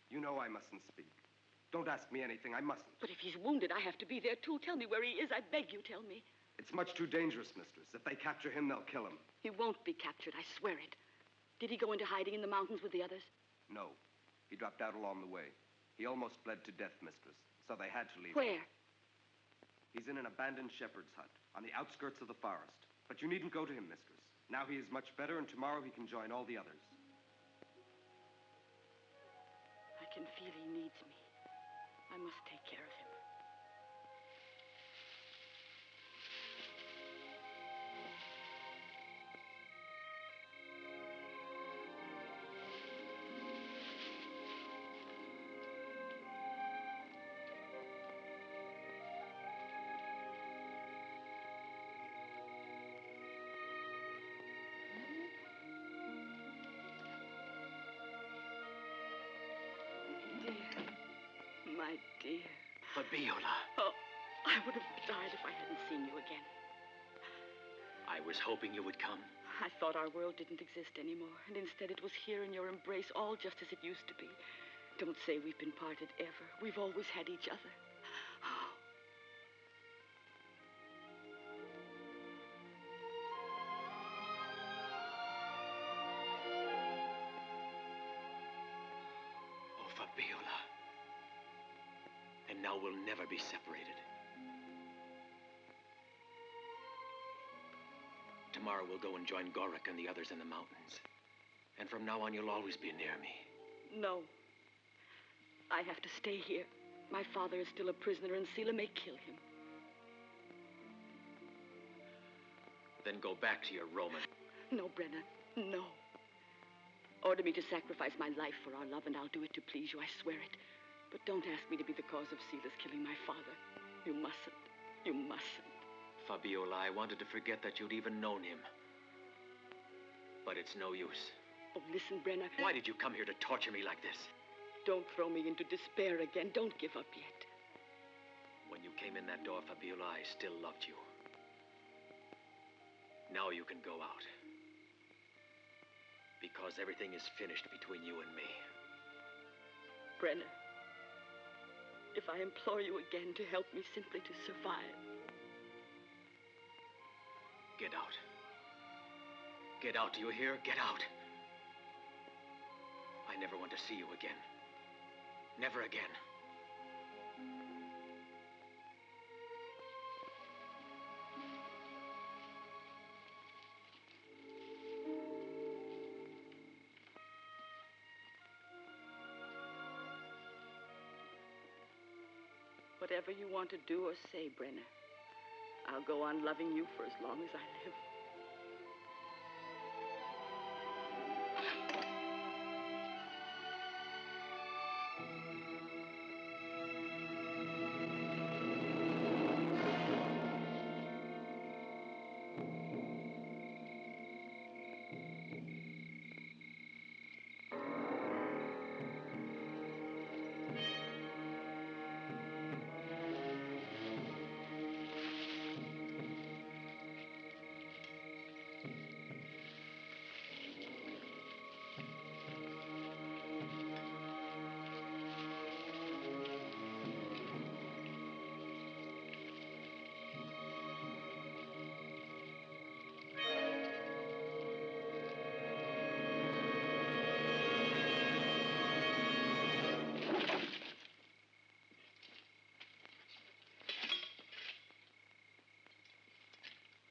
You know I mustn't speak. Don't ask me anything. I mustn't. But if he's wounded, I have to be there, too. Tell me where he is. I beg you, tell me. It's much too dangerous, mistress. If they capture him, they'll kill him. He won't be captured, I swear it. Did he go into hiding in the mountains with the others? No. He dropped out along the way. He almost bled to death, mistress. So they had to leave Where? him. He's in an abandoned shepherd's hut on the outskirts of the forest. But you needn't go to him, mistress. Now he is much better, and tomorrow he can join all the others. I can feel he needs me. I must take care of him. My dear. Fabiola. Oh, I would have died if I hadn't seen you again. I was hoping you would come. I thought our world didn't exist anymore, and instead it was here in your embrace, all just as it used to be. Don't say we've been parted ever. We've always had each other. Oh, Fabiola. And now we'll never be separated. Tomorrow we'll go and join Goric and the others in the mountains. And from now on, you'll always be near me. No. I have to stay here. My father is still a prisoner, and Sila may kill him. Then go back to your Roman. No, Brenna, no. Order me to sacrifice my life for our love, and I'll do it to please you, I swear it. But don't ask me to be the cause of Sila's killing my father. You mustn't. You mustn't. Fabiola, I wanted to forget that you'd even known him. But it's no use. Oh, listen, Brenna. Why did you come here to torture me like this? Don't throw me into despair again. Don't give up yet. When you came in that door, Fabiola, I still loved you. Now you can go out. Because everything is finished between you and me. Brenna, if I implore you again to help me simply to survive. Get out. Get out, do you hear? Get out. I never want to see you again. Never again. Whatever you want to do or say, Brenna, I'll go on loving you for as long as I live.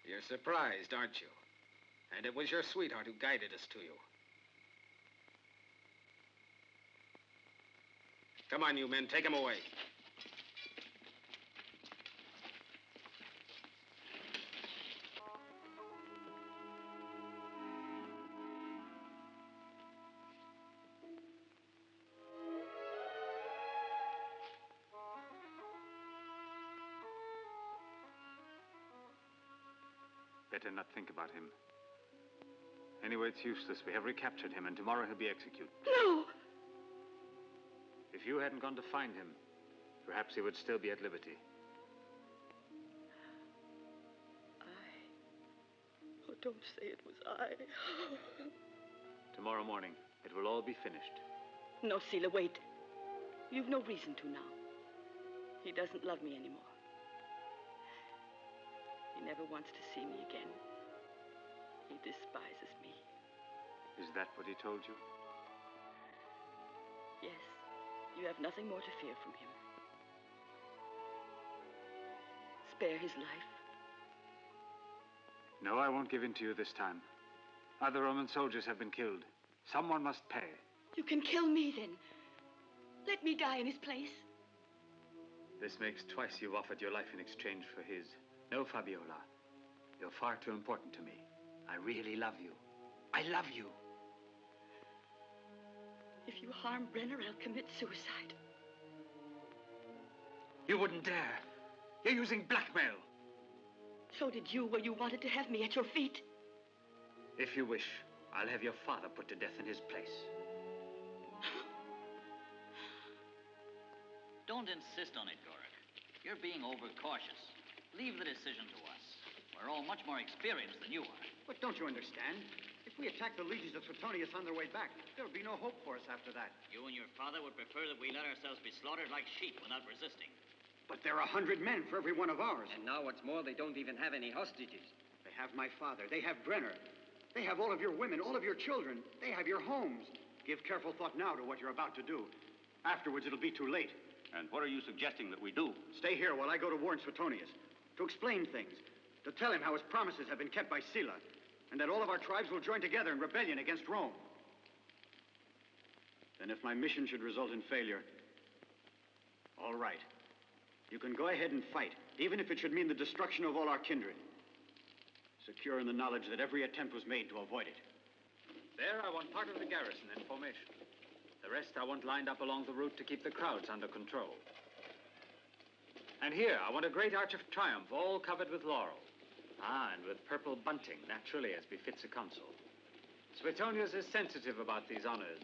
You're surprised, aren't you? And it was your sweetheart who guided us to you. Come on, you men, take him away. Better not think about him. Anyway, it's useless. We have recaptured him, and tomorrow he'll be executed. No! If you hadn't gone to find him, perhaps he would still be at liberty. Oh, don't say it was I. Tomorrow morning, it will all be finished. No, Sila, wait. You've no reason to now. He doesn't love me anymore. He never wants to see me again. He despises me. Is that what he told you? Yes. You have nothing more to fear from him. Spare his life. No, I won't give in to you this time. Other Roman soldiers have been killed. Someone must pay. You can kill me, then. Let me die in his place. This makes twice you've offered your life in exchange for his. No, Fabiola. You're far too important to me. I really love you. I love you. If you harm Brenner, I'll commit suicide. You wouldn't dare. You're using blackmail. So did you, where you wanted to have me at your feet. If you wish, I'll have your father put to death in his place. Don't insist on it, Gorik. You're being overcautious. Leave the decision to us. We're all much more experienced than you are. But don't you understand? If we attack the legions of Suetonius on their way back, there would be no hope for us after that. You and your father would prefer that we let ourselves be slaughtered like sheep without resisting. But there are 100 men for every one of ours. And now what's more, they don't even have any hostages. They have my father. They have Brenner. They have all of your women, all of your children. They have your homes. Give careful thought now to what you're about to do. Afterwards, it'll be too late. And what are you suggesting that we do? Stay here while I go to warn Suetonius. To explain things. To tell him how his promises have been kept by Sila. And that all of our tribes will join together in rebellion against Rome. Then if my mission should result in failure, All right. You can go ahead and fight, even if it should mean the destruction of all our kindred. Secure in the knowledge that every attempt was made to avoid it. There, I want part of the garrison in formation. The rest I want lined up along the route to keep the crowds under control. And here, I want a great arch of triumph, all covered with laurel. Ah, and with purple bunting, naturally, as befits a consul. Suetonius is sensitive about these honors.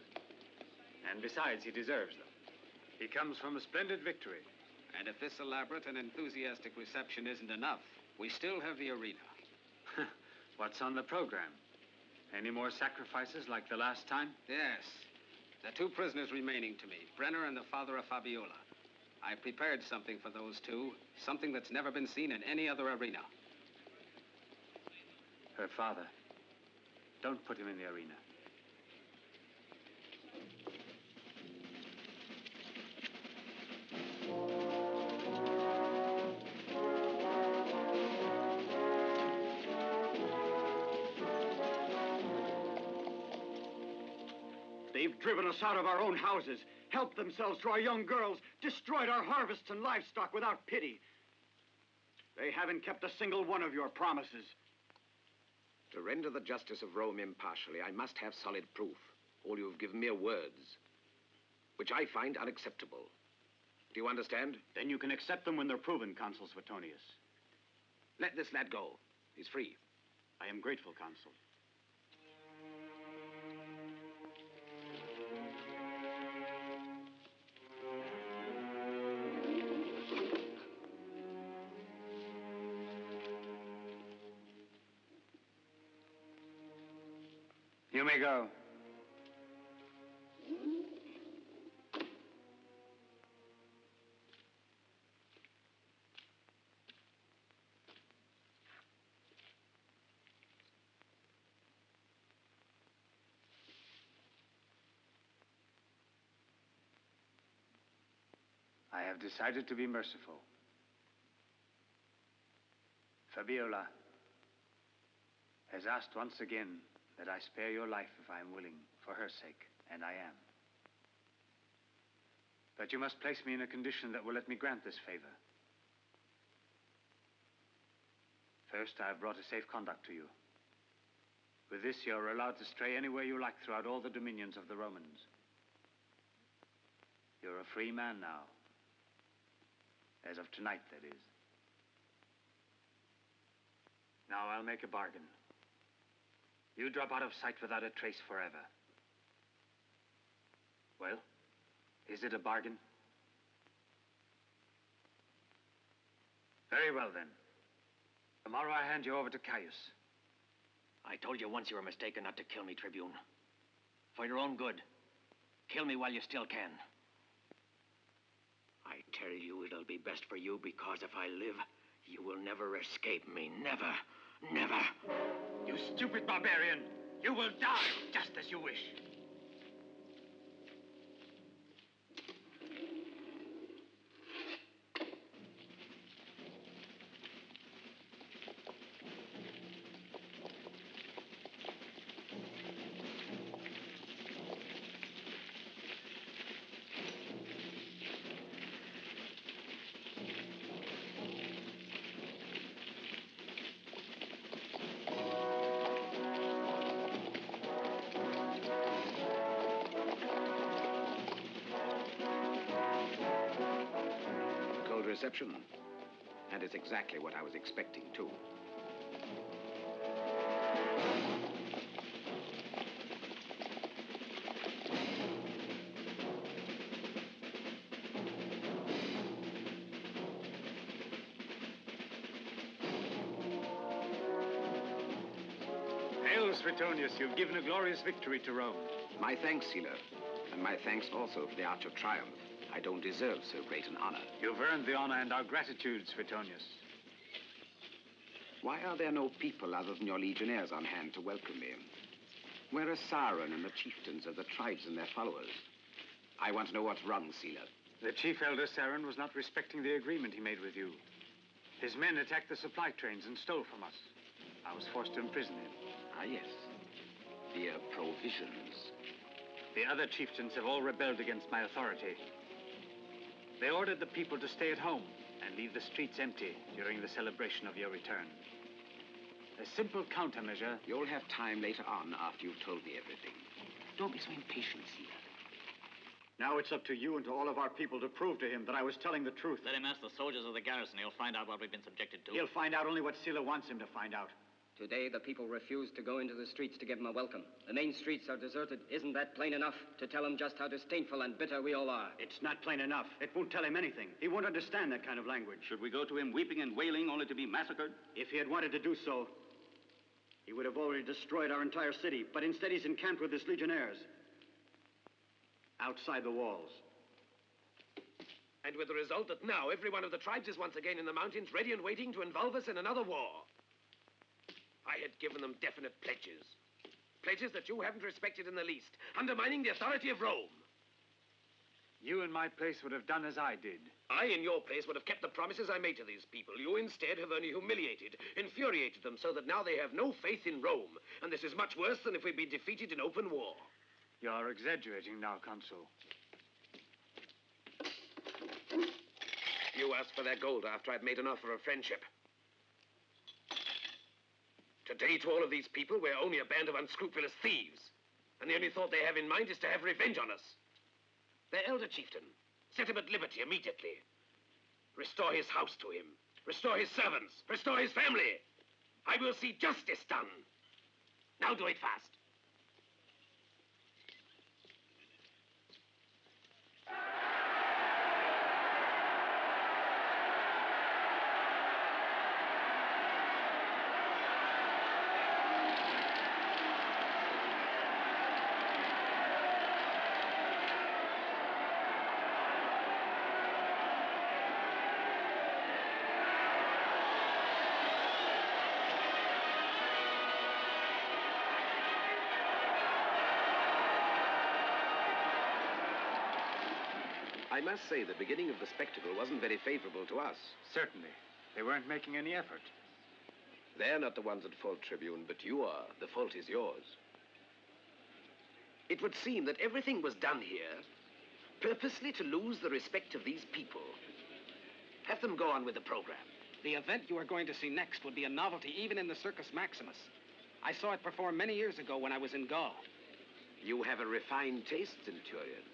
And besides, he deserves them. He comes from a splendid victory. And if this elaborate and enthusiastic reception isn't enough, we still have the arena. What's on the program? Any more sacrifices like the last time? Yes. The two prisoners remaining to me, Brenner and the father of Fabiola. I prepared something for those two, something that's never been seen in any other arena. Her father. Don't put him in the arena. They've driven us out of our own houses, helped themselves to our young girls, destroyed our harvests and livestock without pity. They haven't kept a single one of your promises. To render the justice of Rome impartially, I must have solid proof. All you've given me are words, which I find unacceptable. Do you understand? Then you can accept them when they're proven, Consul Suetonius. Let this lad go. He's free. I am grateful, Consul. You may go. I have decided to be merciful. Fabiola has asked once again that I spare your life if I am willing, for her sake, and I am. But you must place me in a condition that will let me grant this favor. First, I have brought a safe conduct to you. With this, you are allowed to stray anywhere you like throughout all the dominions of the Romans. You're a free man now. As of tonight, that is. Now I'll make a bargain. You drop out of sight without a trace forever. Well, is it a bargain? Very well, then. Tomorrow I hand you over to Caius. I told you once you were mistaken not to kill me, Tribune. For your own good. Kill me while you still can. I tell you it'll be best for you because if I live, you will never escape me. Never. Never. You stupid barbarian! You will die just as you wish. Reception. And it's exactly what I was expecting, too. Hail, Suetonius, you've given a glorious victory to Rome. My thanks, Caesar. And my thanks also for the Arch of Triumph. I don't deserve so great an honor. You've earned the honor and our gratitude, Suetonius. Why are there no people other than your legionnaires on hand to welcome me? Where are Saron and the chieftains of the tribes and their followers? I want to know what's wrong, Caesar. The chief elder, Saron, was not respecting the agreement he made with you. His men attacked the supply trains and stole from us. I was forced to imprison him. Ah, yes. The provisions. The other chieftains have all rebelled against my authority. They ordered the people to stay at home and leave the streets empty during the celebration of your return. A simple countermeasure. You'll have time later on after you've told me everything. Don't be so impatient, Sila. Now it's up to you and to all of our people to prove to him that I was telling the truth. Let him ask the soldiers of the garrison. He'll find out what we've been subjected to. He'll find out only what Sila wants him to find out. Today, the people refused to go into the streets to give him a welcome. The main streets are deserted. Isn't that plain enough to tell him just how disdainful and bitter we all are? It's not plain enough. It won't tell him anything. He won't understand that kind of language. Should we go to him weeping and wailing only to be massacred? If he had wanted to do so, he would have already destroyed our entire city. But instead, he's encamped with his legionnaires outside the walls. And with the result that now every one of the tribes is once again in the mountains, ready and waiting to involve us in another war. I had given them definite pledges. Pledges that you haven't respected in the least, undermining the authority of Rome. You in my place would have done as I did. I, in your place, would have kept the promises I made to these people. You instead have only humiliated, infuriated them so that now they have no faith in Rome. And this is much worse than if we'd been defeated in open war. You're exaggerating now, Consul. You asked for their gold after I'd made an offer of friendship. Today, to all of these people, we're only a band of unscrupulous thieves. And the only thought they have in mind is to have revenge on us. Their elder chieftain, set him at liberty immediately. Restore his house to him. Restore his servants. Restore his family. I will see justice done. Now do it fast. I must say the beginning of the spectacle wasn't very favorable to us. Certainly. They weren't making any effort. They're not the ones at fault, Tribune, but you are. The fault is yours. It would seem that everything was done here purposely to lose the respect of these people. Have them go on with the program. The event you are going to see next would be a novelty even in the Circus Maximus. I saw it perform many years ago when I was in Gaul. You have a refined taste, Centurion.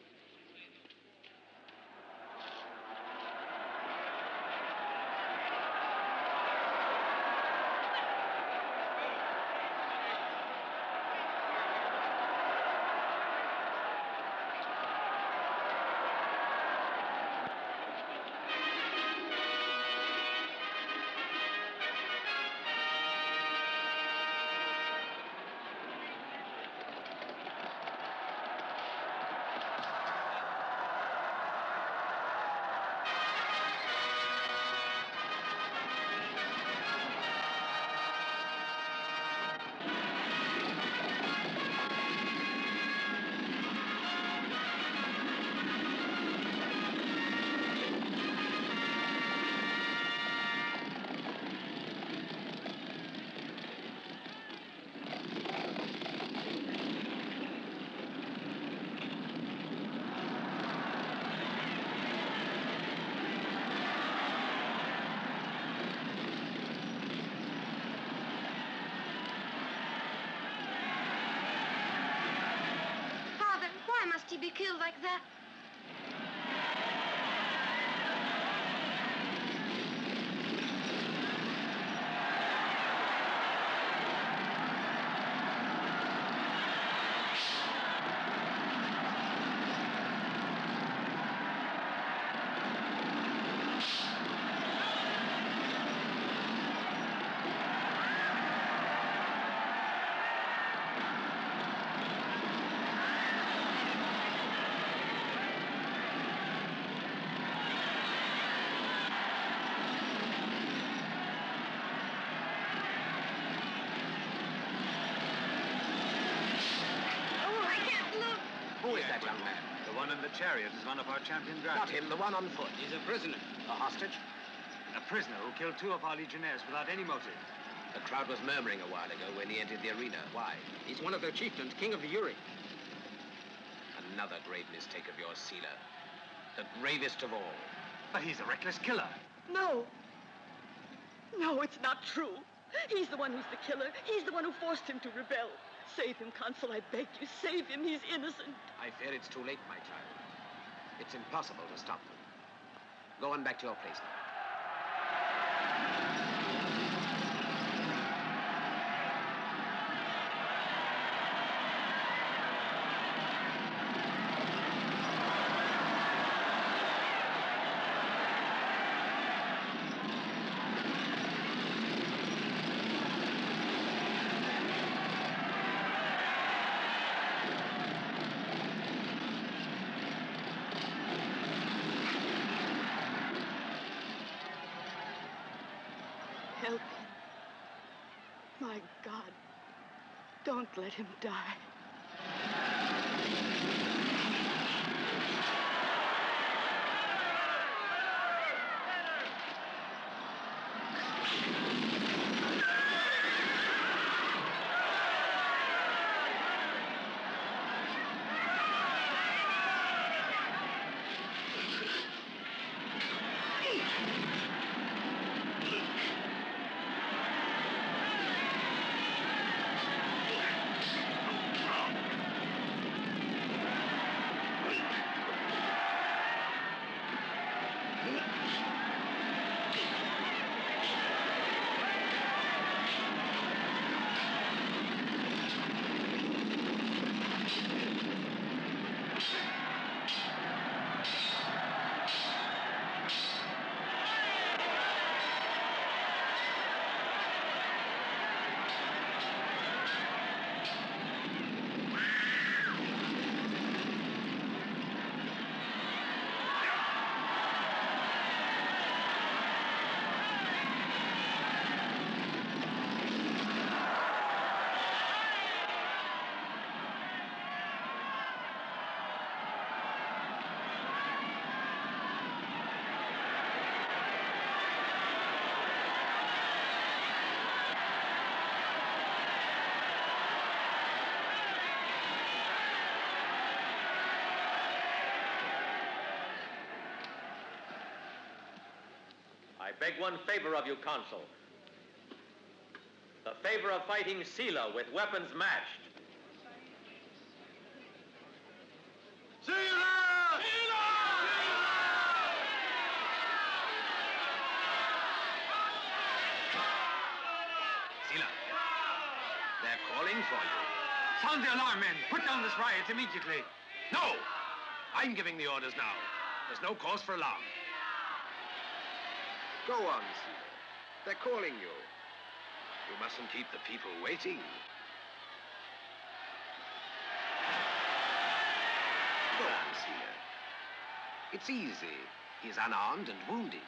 He be killed like that? Who is that young man? The one in the chariot is one of our champion drivers. Not him, the one on foot. He's a prisoner. A hostage? A prisoner who killed 2 of our legionnaires without any motive. The crowd was murmuring a while ago when he entered the arena. Why? He's one of their chieftains, king of the Uri. Another grave mistake of yours, Sila. The gravest of all. But he's a reckless killer. No. No, it's not true. He's the one who's the killer. He's the one who forced him to rebel. Save him, Consul, I beg you. Save him. He's innocent. I fear it's too late, my child. It's impossible to stop them. Go on back to your place now. Help him. My God, don't let him die. I beg one favor of you, Consul. The favor of fighting Sila with weapons matched. Sila! Sila! Sila, they're calling for you. Sound the alarm, men. Put down this riot immediately. No! I'm giving the orders now. There's no cause for alarm. Go on, Sila. They're calling you. You mustn't keep the people waiting. Go on, Sila. It's easy. He's unarmed and wounded.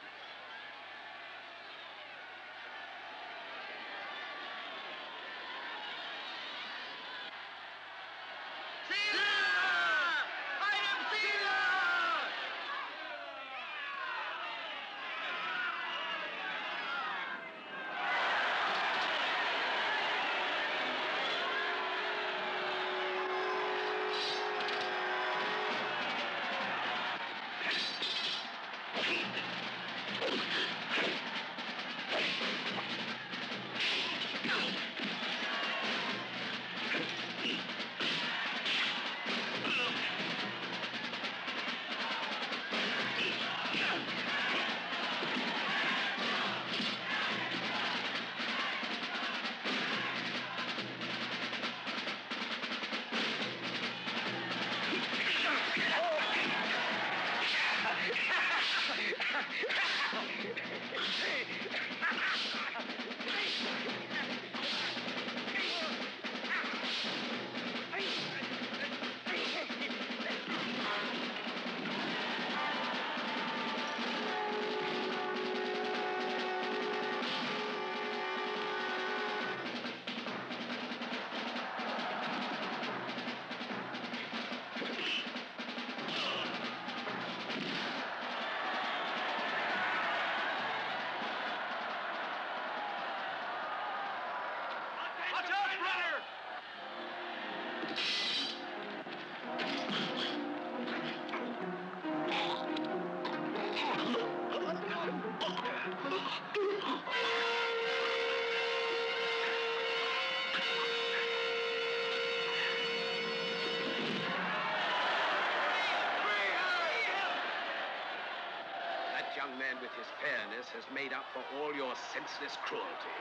has made up for all your senseless cruelty.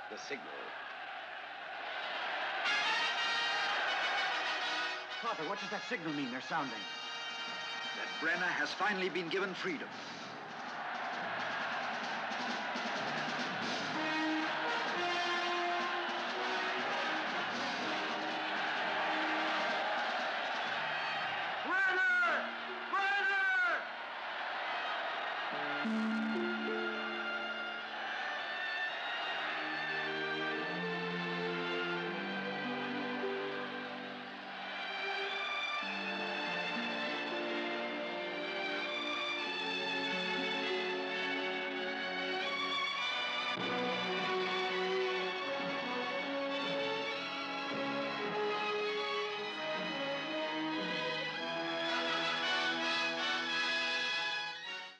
The signal. Father, what does that signal mean they're sounding? That Brenna has finally been given freedom.